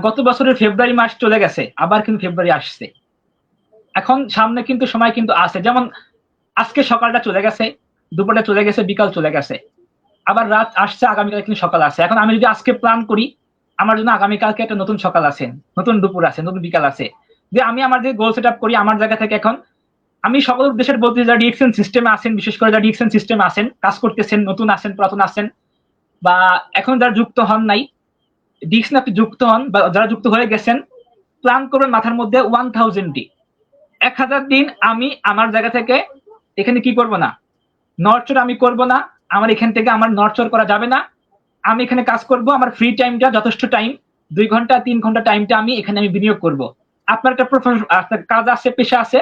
গত বছরের ফেব্রুয়ারি মাস চলে গেছে, আবার কিন্তু ফেব্রুয়ারি আসছে, এখন সামনে কিন্তু সময় কিন্তু আছে। যেমন আজকে সকালটা চলে গেছে, দুপুরটা চলে গেছে, বিকাল চলে গেছে, আবার রাত আসছে, আগামীকাল কিন্তু সকাল আছে। এখন আমি যদি আজকে প্ল্যান করি, আমার জন্য আগামীকালকে একটা নতুন সকাল আছে, নতুন দুপুর আছে, নতুন বিকাল আছে, যে আমি আমার যে গোল সেট আপ করি আমার জায়গা থেকে। এখন আমি সকল উদ্দেশ্যের বলতে, যারা ডিএক্সএন সিস্টেমে আছেন, বিশেষ করে যারা ডিএক্সএন সিস্টেমে আছেন, কাজ করতেছেন, নতুন আছেন, পুরাতন আছেন, বা এখন যারা যুক্ত হন নাই, ডিএক্সএন আপনি যুক্ত হন, বা যারা যুক্ত হয়ে গেছেন, প্ল্যান করবেন মাথার মধ্যে 1000 ডি, 1000 দিন আমি আমার জায়গা থেকে এখানে কি করব না, নড়চড় আমি করব না, আমার এখান থেকে আমার নড়চড় করা যাবে না। আমি এখানে কাজ করব, আমার ফ্রি টাইমটা যথেষ্ট টাইম, 2 ঘন্টা 3 ঘন্টা টাইমটা আমি এখানে আমি বিনিয়োগ করব। আপনার একটা কাজ আছে, পেশা আছে,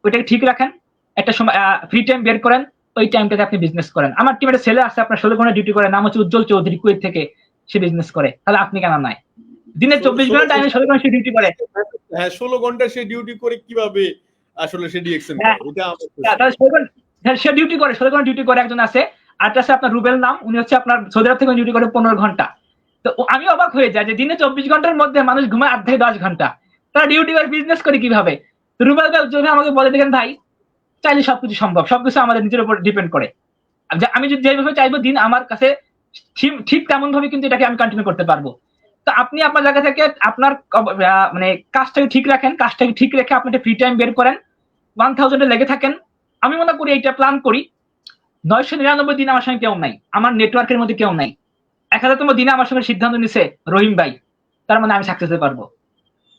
ওইটাকে ঠিক রাখেন, একটা সময় ফ্রি টাইম বের করেন, ওই টাইমটাতে আপনি বিজনেস করেন। আমার টিমে একটা ছেলে আছে আপনার 16 ঘন্টা ডিউটি করে, নাম হচ্ছে উজ্জ্বল চৌধুরী, কুয়েত থেকে, সে বিজনেস করে। তাহলে আপনি কেন নাই? দিনে 24 ঘন্টা টাইমে 16 ঘন্টা সে ডিউটি করে। হ্যাঁ, 16 ঘন্টা সে ডিউটি করে কিভাবে আসলে সে ডিএক্সএন করে? এটা সে ডিউটি করে 16 ঘন্টা ডিউটি করে, একজন আছে। আর আছে আপনার রুবেল নাম, উনি হচ্ছে আপনার সৌদি আরব থেকে ডিউটি করে 15 ঘন্টা। তো আমি অবাক হয়ে যাই যে দিনে 24 ঘন্টার মধ্যে মানুষ ঘুমায় 8 থেকে 10 ঘন্টা, তারা ডিউটি করে বিজনেস করে কিভাবে? তো রুবেল ভাই আমাকে বলে, দেখেন ভাই, চাইলে সবকিছু সম্ভব, সবকিছু আমাদের নিজের উপর ডিপেন্ড করে। আমি যদি যেভাবে চাইবো দিন আমার কাছে ঠিক তেমন ভাবে কিন্তু এটাকে আমি কন্টিনিউ করতে পারবো। তো আপনি আপনার জায়গা থেকে আপনার মানে কাজটাকে ঠিক রাখেন, কাজটাকে ঠিক রেখে আপনি একটা ফ্রি টাইম বের করেন, 1000 লেগে থাকেন। আমি মনে করি এইটা প্ল্যান করি, 999 দিন আমার সঙ্গে কেউ নাই, আমার নেটওয়ার্কের মধ্যে কেউ নাই। 1000তম দিনে আমার সঙ্গে সিদ্ধান্ত নিছে রহিম ভাই, তার মানে আমি সাকসেস হতে পারবো।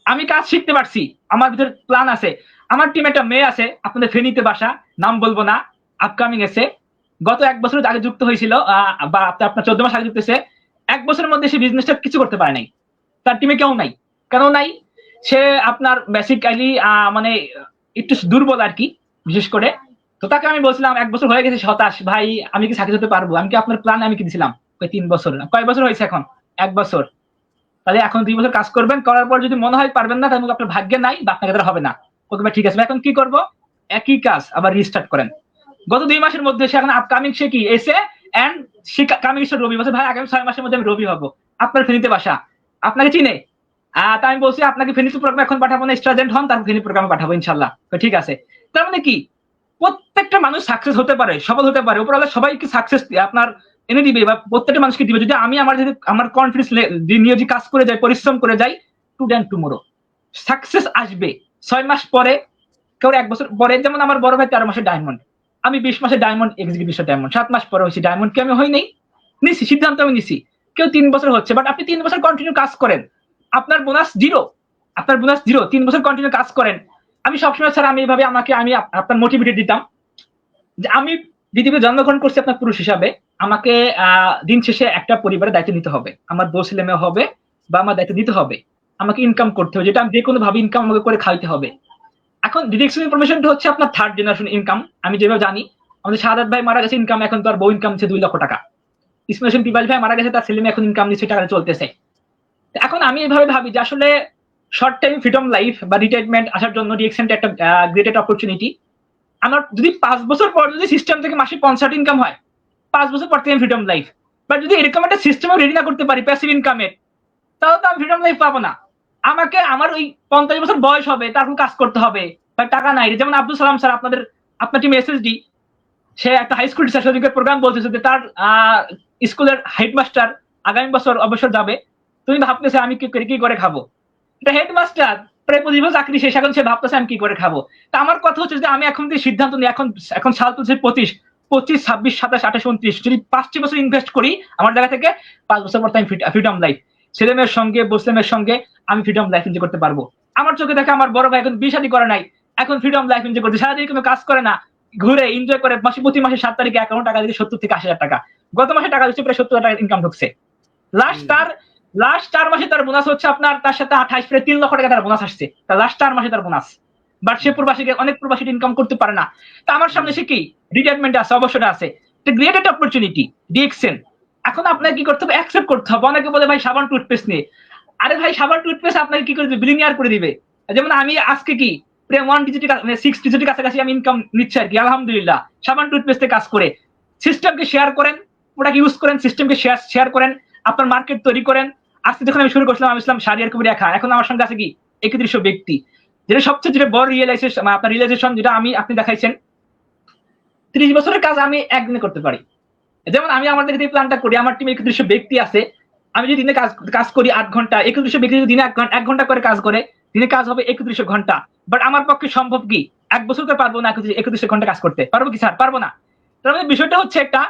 আমি কাজ শিখতে পারছি, আমার ভিতরে প্ল্যান আছে। আমার টিমে একটা মেয়ে আছে আপনাদের ফেনীতে বাসা, নাম বলবো না, আপকামিং এসে গত 1 বছর আগে যুক্ত হয়েছিল, বা আপনার 14 মাস আগে যুক্ত হয়েছে। 1 বছরের মধ্যে সে বিজনেসটা কিছু করতে পারে নাই, তার টিমে কেউ নাই। কেন নাই? সে আপনার বেসিক্যালি মানে একটু দুর্বল আর কি, বিশেষ করে। তো তাকে আমি বলছিলাম 1 বছর হয়ে গেছে, হতাশ ভাই, আমি কি সাকসেস হতে পারবো? আমি কি আপনার প্ল্যান আমি কি দিছিলাম 3 বছর, কয় বছর হয়েছে এখন? 1 বছর। তাহলে এখন 2 বছর কাজ করবেন, করার পর যদি মনে হয় পারবেন না, তাহলে আপনার ভাগ্যে নাই বা আপনাকে দ্বারা হবে না। ওকে ভাই ঠিক আছে, এখন কি করব? একই কাজ আবার রিস্টার্ট করেন। গত 2 মাসের মধ্যে সে এখন আপকামিং, সে কি এসে এন্ড সে কামিং রবি বলছে, ভাই আগামী 6 মাসের মধ্যে আমি রবি হবো। আপনার ফেনীতে বাসা, আপনাকে চিনে। তাই আমি বলছি আপনাকে ফেনীতে প্রোগ্রাম এখন পাঠাবো না, স্টুডেন্ট হন, তারপর ফেনী প্রোগ্রামে পাঠাবো ইনশাল্লাহ। ঠিক আছে। তার মানে কি, প্রত্যেকটা মানুষ সাকসেস হতে পারে, সফল হতে পারে, উপরওয়ালা সবাইকে সাকসেস আপনার এনে দিবে, বা প্রত্যেকটা মানুষকে দিবে, যদি আমি আমার কনফিডেন্স নিয়ে যদি কাজ করে যাই, পরিশ্রম করে যাই, টুডে এন্ড টুমোরো সাকসেস আসবে। 6 মাস পরে, কেউ 1 বছর পরে, যেমন আমার বড় ভাই 13 মাসে ডায়মন্ড, আমি 20 মাসে ডায়মন্ড, এক্সিকিউটিভ ডায়মন্ড, 7 মাস পরে হয়েছি ডায়মন্ড। কি আমি হই নাই? নিছি, সিদ্ধান্ত আমি নিছি। কেউ 3 বছর হচ্ছে, বাট আপনি 3 বছর কন্টিনিউ কাজ করেন, আপনার বোনাস জিরো, আপনার বোনাস জিরো, 3 বছর কন্টিনিউ কাজ করেন। আমি সবসময় স্যার, আমি এইভাবে আমি আপনার মোটিভেটেড দিতাম যে আমি পৃথিবীতে জন্মগ্রহণ করছি আপনার পুরুষ হিসাবে, আমাকে দিন শেষে একটা পরিবারের দায়িত্ব নিতে হবে, আমার বউ ছেলে মেয়ে হবে, বা আমার দায়িত্ব নিতে হবে, আমাকে ইনকাম করতে হবে, যেটা আমি যে কোনো ভাবে ইনকাম আমাকে করে খাইতে হবে। এখন ডিরেকশন ইনফরমেশনটা হচ্ছে আপনার 3rd জেনারেশন ইনকাম। আমি যেভাবে জানি, আমাদের শাহাদাত ভাই মারা গেছে, ইনকাম এখন তার বউ ইনকাম হচ্ছে 2 লক্ষ টাকা। ইসমাইল হোসেন পিবাল ভাই মারা গেছে, তার ছেলে মেয়ে এখন ইনকাম দিচ্ছে, টাকা চলতেছে। এখন আমি এইভাবে ভাবি যে আসলে শর্ট টাইম ফ্রিডম লাইফ বা রিটায়ারমেন্ট আসার জন্য ডিএক্সএনটা একটা গ্রেট অপরচুনিটি। আমার যদি 5 বছর পর যদি সিস্টেম থেকে মাসে 50 ইনকাম হয়, 5 বছর পর থেকে ফ্রিডম লাইফ। বাট যদি এরকম একটা সিস্টেম রেডি না করতে পারি প্যাসিভ ইনকামের, তাহলে তো আমি ফ্রিডম লাইফ পাবো না। আমাকে আমার ওই 50 বছর বয়স হবে, তারপর কাজ করতে হবে, বা টাকা নাই। যেমন আব্দুল সালাম স্যার, আপনার টিম এসএসডি, সে একটা হাই স্কুল টিচার, সেদিকে প্রোগ্রাম বলতেছে যে তার স্কুলের হেডমাস্টার আগামী বছর অবসর যাবে। তুমি ভাবতেছে আমি কি করে খাবো? এটা হেডমাস্টার, প্রায় 25 বছর চাকরি শেষ, এখন সে ভাবতেছে আমি কি করে খাবো। তা আমার কথা হচ্ছে যে আমি এখন থেকে সিদ্ধান্ত নিই, এখন সাল তুলছে 25, 26, 26, 27, 28, 29, যদি 5টি বছর ইনভেস্ট করি আমার জায়গা থেকে, 5 বছর পর আমি ফ্রিডম লাইফ, ছেলে মেয়ের সঙ্গে মুসলিমের সঙ্গে আমি ফ্রিডম লাইফ এনজয় করতে পারবো। আমার চোখে দেখে আমার বড় ভাই এখন বিয়ে শাদী করে নাই, এখন ফ্রিডম লাইফ এনজয় করছে, সারাদিন কোনো কাজ করে না, ঘুরে এনজয় করে, প্রতি মাসে 7 তারিখে অ্যাকাউন্ট টাকা দিতে 70 থেকে 80 হাজার টাকা। গত মাসে টাকা দিচ্ছে প্রায় 70 হাজার টাকা ইনকাম ঢুকছে। লাস্ট 4 মাসে তার বোনাস হচ্ছে আপনার, তার সাথে 28 প্রায় 3 লক্ষ টাকা তার বোনাস আসছে, তার লাস্ট 4 মাসে তার বোনাস। বাট সে প্রবাসী, অনেক প্রবাসী ইনকাম করতে পারে না। তা আমার সামনে সে কি রিটায়ারমেন্ট আছে, অবসরে আছে, গ্রেট একটা অপরচুনিটি ডিএক্সএন। এখন আপনাকে কি করতে হবে? অ্যাকসেপ্ট করতে হবে। অনেকে বলে ভাই সাবান টুথপেস্ট নিয়ে, আরে ভাই সাবান টুথপেস্ট আপনাকে কি করে দিবে? বিলিনিয়ার করে দিবে। যেমন আমি আজকে কি প্রায় 1 ডিজিটের 6 ডিজিটের কাছাকাছি আমি ইনকাম নিচ্ছি আর কি, আলহামদুলিল্লাহ, সাবান টুথপেস্টে কাজ করে। সিস্টেমকে শেয়ার করেন, প্রোডাক্ট ইউজ করেন, সিস্টেমকে শেয়ার করেন, আপনার মার্কেট তৈরি করেন। আজকে যখন আমি শুরু করছিলাম, আমি ছিলাম শাহরিয়ার কবির একা, এখন আমার সঙ্গে আছে কি 3100 ব্যক্তি। যেটা সবচেয়ে যেটা বড় রিয়েলাইজেশন, আপনার রিয়েলাইজেশন যেটা আপনি দেখাইছেন, 30 বছরের কাজ আমি একদিনে করতে পারি। যেমন আমি আমার দিকে প্ল্যানটা করি, আমার টিমে 3100 ব্যক্তি আছে, আমি যদি দিনে কাজ করি 8 ঘন্টা, 3100 ব্যক্তি যদি দিনে 1 ঘন্টা করে কাজ করে, দিনে কাজ হবে 3100 ঘন্টা। বাট আমার পক্ষে সম্ভব কি 1 বছর করে পারবো না 3100 ঘন্টা কাজ করতে? পারবো কি স্যার? পারবো না। তার মানে বিষয়টা হচ্ছে একটা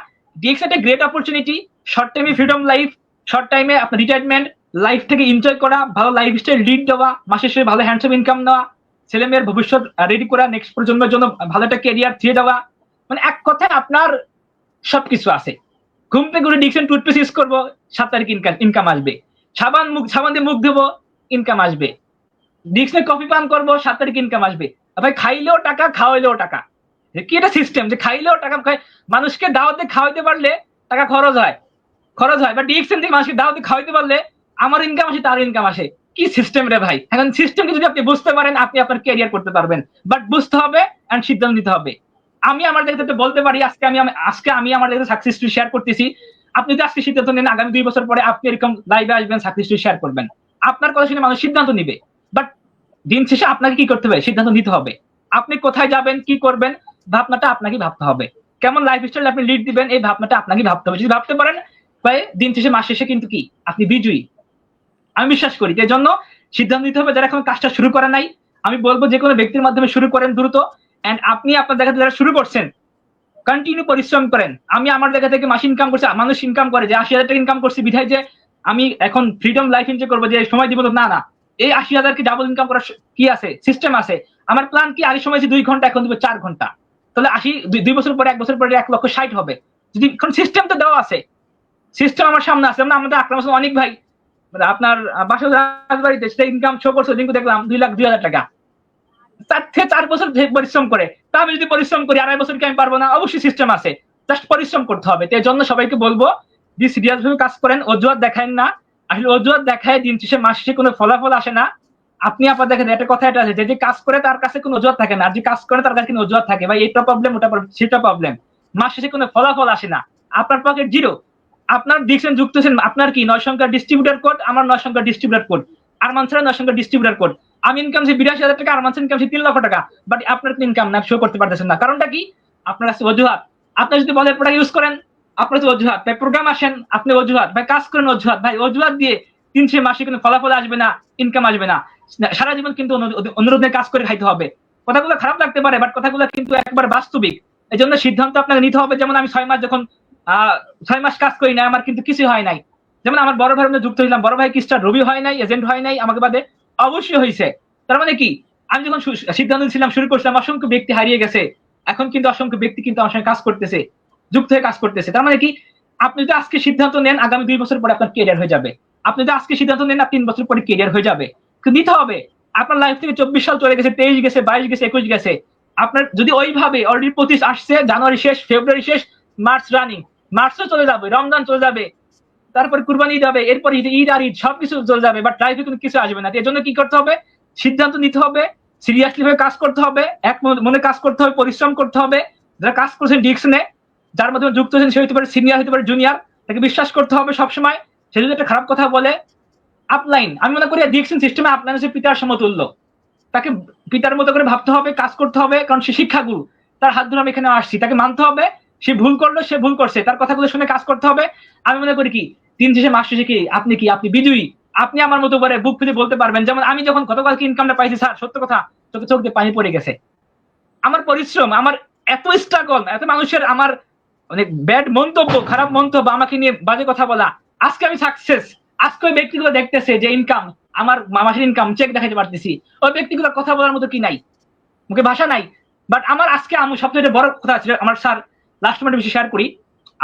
ডিএক্স একটা গ্রেট অপরচুনিটি, শর্ট টাইমে ফ্রিডম লাইফ, শর্ট টাইমে আপনার রিটায়ারমেন্ট লাইফ থেকে এনজয় করা, ভালো লাইফস্টাইল লিড দেওয়া, মাসে শেষে ভালো হ্যান্ডসাম ইনকাম নেওয়া, ছেলে মেয়ের ভবিষ্যৎ রেডি করা, নেক্সট প্রজন্মের জন্য ভালো একটা ক্যারিয়ার দিয়ে দেওয়া। মানে এক কথায় আপনার সবকিছু আছে। ঘুম থেকে উঠে ডিএক্সএন টুথপেস্ট ইউজ করবো, 7 তারিখ ইনকাম আসবে। সাবান দিয়ে মুখ ধোবো, ইনকাম আসবে। ডিএক্সএন কফি পান করবো, 7 তারিখ ইনকাম আসবে। ভাই খাইলেও টাকা, খাওয়াইলেও টাকা। কি এটা সিস্টেম যে খাইলেও টাকা? মানুষকে দাওয়াতে খাওয়াইতে পারলে টাকা খরচ হয়, বা ডিএক্সএন থেকে মানুষকে দাওয়াতে খাওয়াইতে পারলে আমার ইনকাম আসে, তার ইনকাম আসে। কি সিস্টেম রে ভাই! এখন সিস্টেমকে যদি আপনি বুঝতে পারেন, আপনি আপনার ক্যারিয়ার করতে পারবেন। বাট বুঝতে হবে এন্ড সিদ্ধান্ত নিতে হবে। আমি আমার জায়গাতে বলতে পারি, আজকে আমি আমার জায়গাতে সাকসেস স্টোরি শেয়ার করতেছি। আপনি যদি আজকে সিদ্ধান্ত নেন, আগামী 2 বছর পরে আপনি এরকম লাইভে আসবেন, সাকসেস স্টোরি শেয়ার করবেন, আপনার কথা শুনে মানুষ সিদ্ধান্ত নিবে। বাট দিন শেষে আপনাকে কি করতে হবে? সিদ্ধান্ত নিতে হবে। আপনি কোথায় যাবেন, কি করবেন, ভাবনাটা আপনাকে ভাবতে হবে। কেমন লাইফস্টাইল আপনি লিড দিবেন, এই ভাবনাটা আপনাকে ভাবতে হবে। যদি ভাবতে পারেন, দিন শেষে, মাস শেষে কিন্তু কি আপনি বিজয়ী। আমি বিশ্বাস করি। এই জন্য সিদ্ধান্ত নিতে হবে। যারা এখন কাজটা শুরু করে নাই, আমি বলবো যে কোনো ব্যক্তির মাধ্যমে শুরু করেন দ্রুত। এন্ড আপনি আপনার জায়গা থেকে যারা শুরু করছেন, কন্টিনিউ পরিশ্রম করেন। আমি আমার জায়গা থেকে মাস ইনকাম করছি, মানুষ ইনকাম করে যে 80,000 টাকা ইনকাম করছি বিধায় যে আমি এখন ফ্রিডম লাইফ এনজয় করবো, যে সময় দিব না। এই 80,000 কে ডাবল ইনকাম করার কি আছে? সিস্টেম আছে। আমার প্ল্যান কি, আগে সময় 2 ঘন্টা, এখন দিব 4 ঘন্টা। তাহলে 2 বছর পরে, 1 বছর পরে 1,60,000 হবে। যদি সিস্টেম তো দেওয়া আছে, সিস্টেম আমার সামনে আছে। যেমন আমাদের আকরাম হোসেন অনেক ভাই, আপনার বাসা রাজবাড়িতে, সেটা ইনকাম শো করছে, দেখলাম 2,02,000 টাকা। 4 বছর পরিশ্রম করে। তা আমি যদি পরিশ্রম করি 2.5 বছর কি আমি পারবো না? অবশ্যই সিস্টেম আছে, জাস্ট পরিশ্রম করতে হবে। এই জন্য সবাইকে বলবো যে সিরিয়াস ভাবে কাজ করেন, অজুহাত দেখায়েন না। আসলে অজুহাত দেখায় দিন শেষে, মাস শেষে কোনো ফলাফল আসে না। আপনি আপনার দেখেন একটা কথা এটা আছে, যে কাজ করে তার কাছে কোনো অজুহাত থাকে না, আর যে কাজ করে তার কাছে কোনো অজুহাত থাকে। ভাই এটা প্রবলেম, ওটা সেটা প্রবলেম। মাস শেষে কোনো ফলাফল আসে না, আপনার পকেট জিরো। আপনার ডিকশন যুক্ত হচ্ছেন, আপনার কি 9 সংখ্যার ডিস্ট্রিবিউটার কোড, আমার 9 সংখ্যার ডিস্ট্রিবিউটার কোড, আরমান ছাড়া 9 সংখ্যার ডিস্ট্রিবিউটার কোড। আমি ইনকাম 82,000 টাকা, আরমান ইনকাম 3 লক্ষ টাকা। বাট আপনার ইনকাম না, শো করতে পারতেছেন না। কারণটা কি? আপনার কাছে অজুহাত। আপনি যদি বলের প্রোডাক্ট ইউজ করেন, আপনার কাছে অজুহাত। ভাই প্রোগ্রাম আসেন, আপনি অজুহাত। ভাই কাজ করেন, অজুহাত। ভাই অজুহাত দিয়ে 300 মাসে কোনো ফলাফল আসবে না, ইনকাম আসবে না। সারা জীবন কিন্তু অনুরোধে কাজ করে খাইতে হবে। কথাগুলো খারাপ লাগতে পারে, বাট কথাগুলো কিন্তু একবার বাস্তবিক। এই জন্য সিদ্ধান্ত আপনাকে নিতে হবে। যেমন আমি 6 মাস যখন 6 মাস কাজ করি না, আমার কিন্তু কিছু হয় নাই। যেমন আমার বড় ভাইয়ের মধ্যে যুক্ত হইলাম, বড় ভাই কি স্টার রবি হয় নাই, এজেন্ট হয় নাই, আমাকে বাদে অবশ্যই হয়েছে। তার মানে কি, আমি যখন সিদ্ধান্ত নিয়েছিলাম, শুরু করছিলাম, অসংখ্য ব্যক্তি হারিয়ে গেছে। এখন কিন্তু অসংখ্য ব্যক্তি কিন্তু আমার সঙ্গে কাজ করতেছে, যুক্ত হয়ে কাজ করতেছে। তার মানে কি, আপনি যদি আজকে সিদ্ধান্ত নেন, আগামী 2 বছর পরে আপনার ক্যারিয়ার হয়ে যাবে। আপনি যদি আজকে সিদ্ধান্ত নেন, 3 বছর পরে ক্যারিয়ার হয়ে যাবে। কিন্তু নিতে হবে। আপনার লাইফ থেকে 24 সাল চলে গেছে, 23 গেছে, 22 গেছে, 21 গেছে। আপনার যদি ওইভাবে অলরেডি 25 আসছে, জানুয়ারি শেষ, ফেব্রুয়ারি শেষ, মার্চ রানিং, মার্চও চলে যাবে, রমজান চলে যাবে, তারপরে কুরবানি যাবে, এরপর ঈদ আর ঈদ সবকিছু চলে যাবে, বাট লাইফে কোনো কিছু আসবে না। এর জন্য কি করতে হবে? সিদ্ধান্ত নিতে হবে, সিরিয়াসলি ভাবে কাজ করতে হবে, এক মনে কাজ করতে হবে, পরিশ্রম করতে হবে। যারা কাজ করছেন ডিএক্সনে, যার মাধ্যমে যুক্ত হয়েছেন, সে হতে পারে সিনিয়র, হতে পারে জুনিয়র, তাকে বিশ্বাস করতে হবে সবসময়। সে যদি একটা খারাপ কথা বলে, আপলাইন, আমি মনে করি ডিএক্সন সিস্টেমে আপলাইন হচ্ছে পিতার সমতুল্য। তাকে পিতার মতো করে ভাবতে হবে, কাজ করতে হবে, কারণ সে শিক্ষাগুরু, তার হাত ধরে আমি এখানে আসছি, তাকে মানতে হবে। সে ভুল করলো, সে ভুল করছে, তার কথাগুলো শুনে কাজ করতে হবে। আমি মনে করি কি দিন শেষে মাস শেষে কি আপনি বিজয়ী। আপনি আমার মতো করে বুক ফিরে বলতে পারবেন, যেমন আমি যখন গতকালকে ইনকামটা পাইছি স্যার, সত্য কথা, চোখে চোখ দিয়ে পানি পড়ে গেছে। আমার পরিশ্রম, আমার এত স্ট্রাগল, এত মানুষের আমার অনেক ব্যাড মন্তব্য, খারাপ মন্তব্য, আমাকে নিয়ে বাজে কথা বলা, আজকে আমি সাকসেস। আজকে ওই ব্যক্তিগুলো দেখতেছে যে ইনকাম, আমার মাসের ইনকাম চেক দেখাতে পারতেছি। ওই ব্যক্তিগুলো কথা বলার মতো কি নাই, মুখে ভাষা নাই। বাট আমার আজকে আমি সবচেয়ে বড় কথা ছিল আমার স্যার, লাস্ট মিনিটে বেশি শেয়ার করি।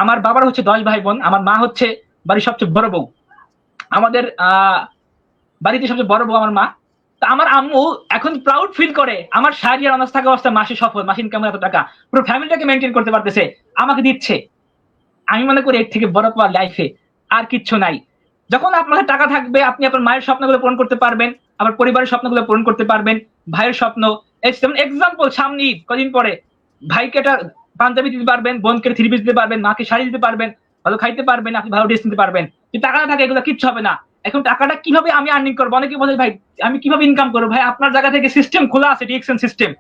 আমার বাবার হচ্ছে 10 ভাই বোন, আমার মা হচ্ছে বাড়ির সবচেয়ে বড় বউ। আমাদের বাড়িতে সবচেয়ে বড় বউ আমার মা। তা আমার আম্মু এখন প্রাউড ফিল করে আমার শাহরিয়ার অনার্স থাকা অবস্থা মাসে সফল, মাসে ইনকাম এত টাকা, পুরো ফ্যামিলিটাকে মেনটেন করতে পারতেছে, আমাকে দিচ্ছে। আমি মনে করি এর থেকে বড় পাওয়ার লাইফে আর কিচ্ছু নাই। যখন আপনার টাকা থাকবে, আপনি আপনার মায়ের স্বপ্নগুলো পূরণ করতে পারবেন, আপনার পরিবারের স্বপ্নগুলো পূরণ করতে পারবেন, ভাইয়ের স্বপ্ন। এক্সাম্পল, সামনে কদিন পরে ভাইকে একটা পাঞ্জাবি দিতে পারবেন, বোনকে থ্রি পিস দিতে পারবেন, মাকে শাড়ি দিতে পারবেন, ভালো খাইতে পারবেন, আপনি ভালো ড্রেস নিতে পারবেন। যদি টাকা না থাকে এগুলো কিচ্ছু হবে না। এখন টাকাটা কিভাবে আমি আর্নিং করবো, অনেকে বলে ভাই আমি কিভাবে ইনকাম করবো। ভাই আপনার জায়গা থেকে সিস্টেম খোলা আছে, ডিএক্সএন সিস্টেম,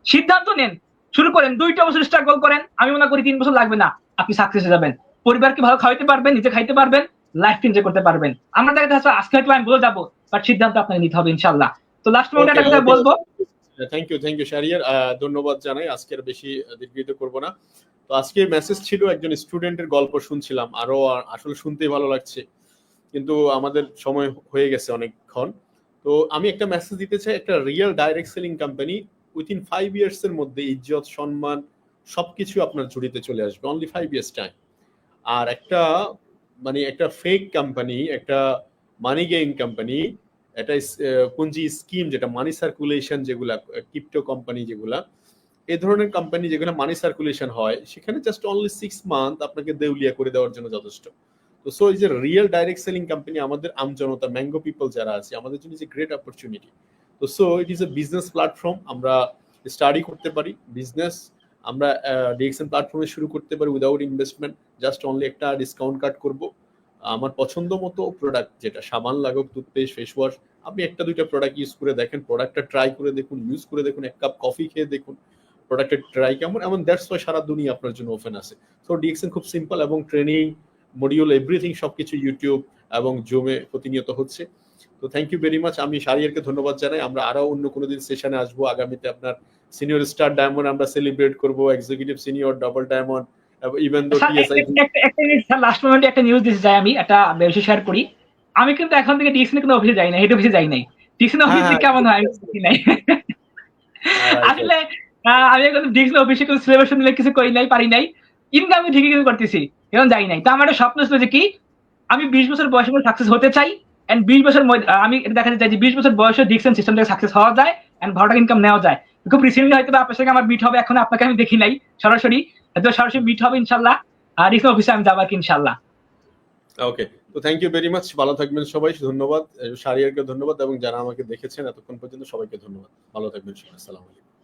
সিদ্ধান্ত নেন, শুরু করেন। 2টা বছর স্ট্রাগল করেন, আমি মনে করি 3 বছর লাগবে না, আপনি সাকসেস হয়ে যাবেন। পরিবারকে ভালো খাওয়াইতে পারবেন, নিজে খাইতে পারবেন, লাইফ এনজয় করতে পারবেন। আমার দেখা যাচ্ছে আজকে হয়তো আমি বলে যাবো, বাট সিদ্ধান্ত আপনাকে নিতে হবে ইনশাল্লাহ। তো লাস্ট মোমেন্টে একটা কথা বলবো। থ্যাংক ইউ শাহরিয়ার, ধন্যবাদ জানাই, আজকের বেশি দীর্ঘায়িত করব না। তো আজকের মেসেজ ছিল একজন স্টুডেন্টের গল্প শুনছিলাম, আরো আসলে শুনতেই ভালো লাগছে, কিন্তু আমাদের সময় হয়ে গেছে অনেকক্ষণ। তো আমি একটা মেসেজ দিতে চাই, একটা real direct selling company within 5 years এর মধ্যে ইজ্জত, সম্মান সবকিছু আপনার ঝুড়িতে চলে আসবে, অনলি 5 ইয়ার্স টাইম। আর একটা একটা ফেক কোম্পানি, একটা মানি গেইন কোম্পানি, এটা পুঁজি স্কিম, যেটা মানি সার্কুলেশন, যেগুলা ক্রিপ্টো কোম্পানি, যেগুলা এই ধরনের কোম্পানি যেগুলো মানি সার্কুলেশন হয়, সেখানে জাস্ট অনলি 6 মান্থ আপনাকে দেউলিয়া করে দেওয়ার জন্য যথেষ্ট। তো সো এই যে রিয়েল ডাইরেক্ট সেলিং কোম্পানি, আমাদের আমজনতা, ম্যাঙ্গো পিপল যারা আছে, আমাদের জন্য যে গ্রেট অপরচুনিটি। তো so it is a business platform, আমরা স্টাডি করতে পারি বিজনেস, আমরা ডিএক্সএন প্ল্যাটফর্মে শুরু করতে পারি উইদাউট ইনভেস্টমেন্ট, জাস্ট অনলি একটা ডিসকাউন্ট কার্ড করব, আমার পছন্দ মতো প্রোডাক্ট, যেটা সাবান লাগুক, টুথপেস্ট, ফেস ওয়াশ, আপনি একটা দুইটা প্রোডাক্ট ইউজ করে দেখেন, প্রোডাক্টটা ট্রাই করে দেখুন, ইউজ করে দেখুন, এক কাপ কফি খেয়ে দেখুন প্রোডাক্টের ট্রাই কেমন, এমন দ্যাটস ওয়াই সারা দুনিয়া আপনার জন্য ওপেন আছে। সো ডিএক্সএন খুব সিম্পল, এবং ট্রেনিং মডিউল এভরিথিং সবকিছু ইউটিউব এবং জুমে প্রতিনিয়ত হচ্ছে। তো থ্যাংক ইউ ভেরি মাচ, আমি শাহরিয়ারকে ধন্যবাদ জানাই। আমরা আরো অন্য কোনো দিন সেশনে আসবো আগামীতে, আপনার সিনিয়র স্টার ডায়মন্ড আমরা সেলিব্রেট করব, executive senior, double diamond, even though TSI. একটা লাস্ট মোমেন্টে একটা নিউজ দিতে চাই, আমি একটা বেশি শেয়ার করি। আমি কিন্তু এখন থেকে ডিএক্সএন কোনো অফিসে যাই না, হেড অফিসে যাই নাই। ডিএক্সএন অফিসে কেমন হয় আমি বুঝি নাই আসলে। আমি এখন ডিএক্সএন অফিসে কোনো সিলেবাস নিলে কিছু করি নাই, পারি নাই, ইনকাম আমি ঠিকই কিছু করতেছি, এখন যাই নাই। তো আমার একটা স্বপ্ন ছিল যে কি, আমি 20 বছর বয়সে সাকসেস হতে চাই, এন্ড 20 বছর আমি এটা দেখাতে চাই যে 20 বছর বয়সে ডিএক্সএন সিস্টেম থেকে সাকসেস হওয়া যায়, এন্ড ভালো টাকা ইনকাম নেওয়া যায়। খুব রিসেন্টলি হয়তো আপনার সঙ্গে আমার মিট হবে, এখন আপনাকে আমি দেখি নাই সরাসরি, হয়তো সরাসরি মিট হবে ইনশাল্লাহ, আর ডিএক্সএন অফিসে আমি যাবো ইনশাল্লাহ। ওকে, তো থ্যাংক ইউ ভেরি মাচ, ভালো থাকবেন সবাই, ধন্যবাদ শাহরিয়ারকে ধন্যবাদ, এবং যারা আমাকে দেখেছেন এতক্ষণ পর্যন্ত সবাইকে ধন্যবাদ, ভালো থাকবেন সবাই, আসসালামু আলাইকুম।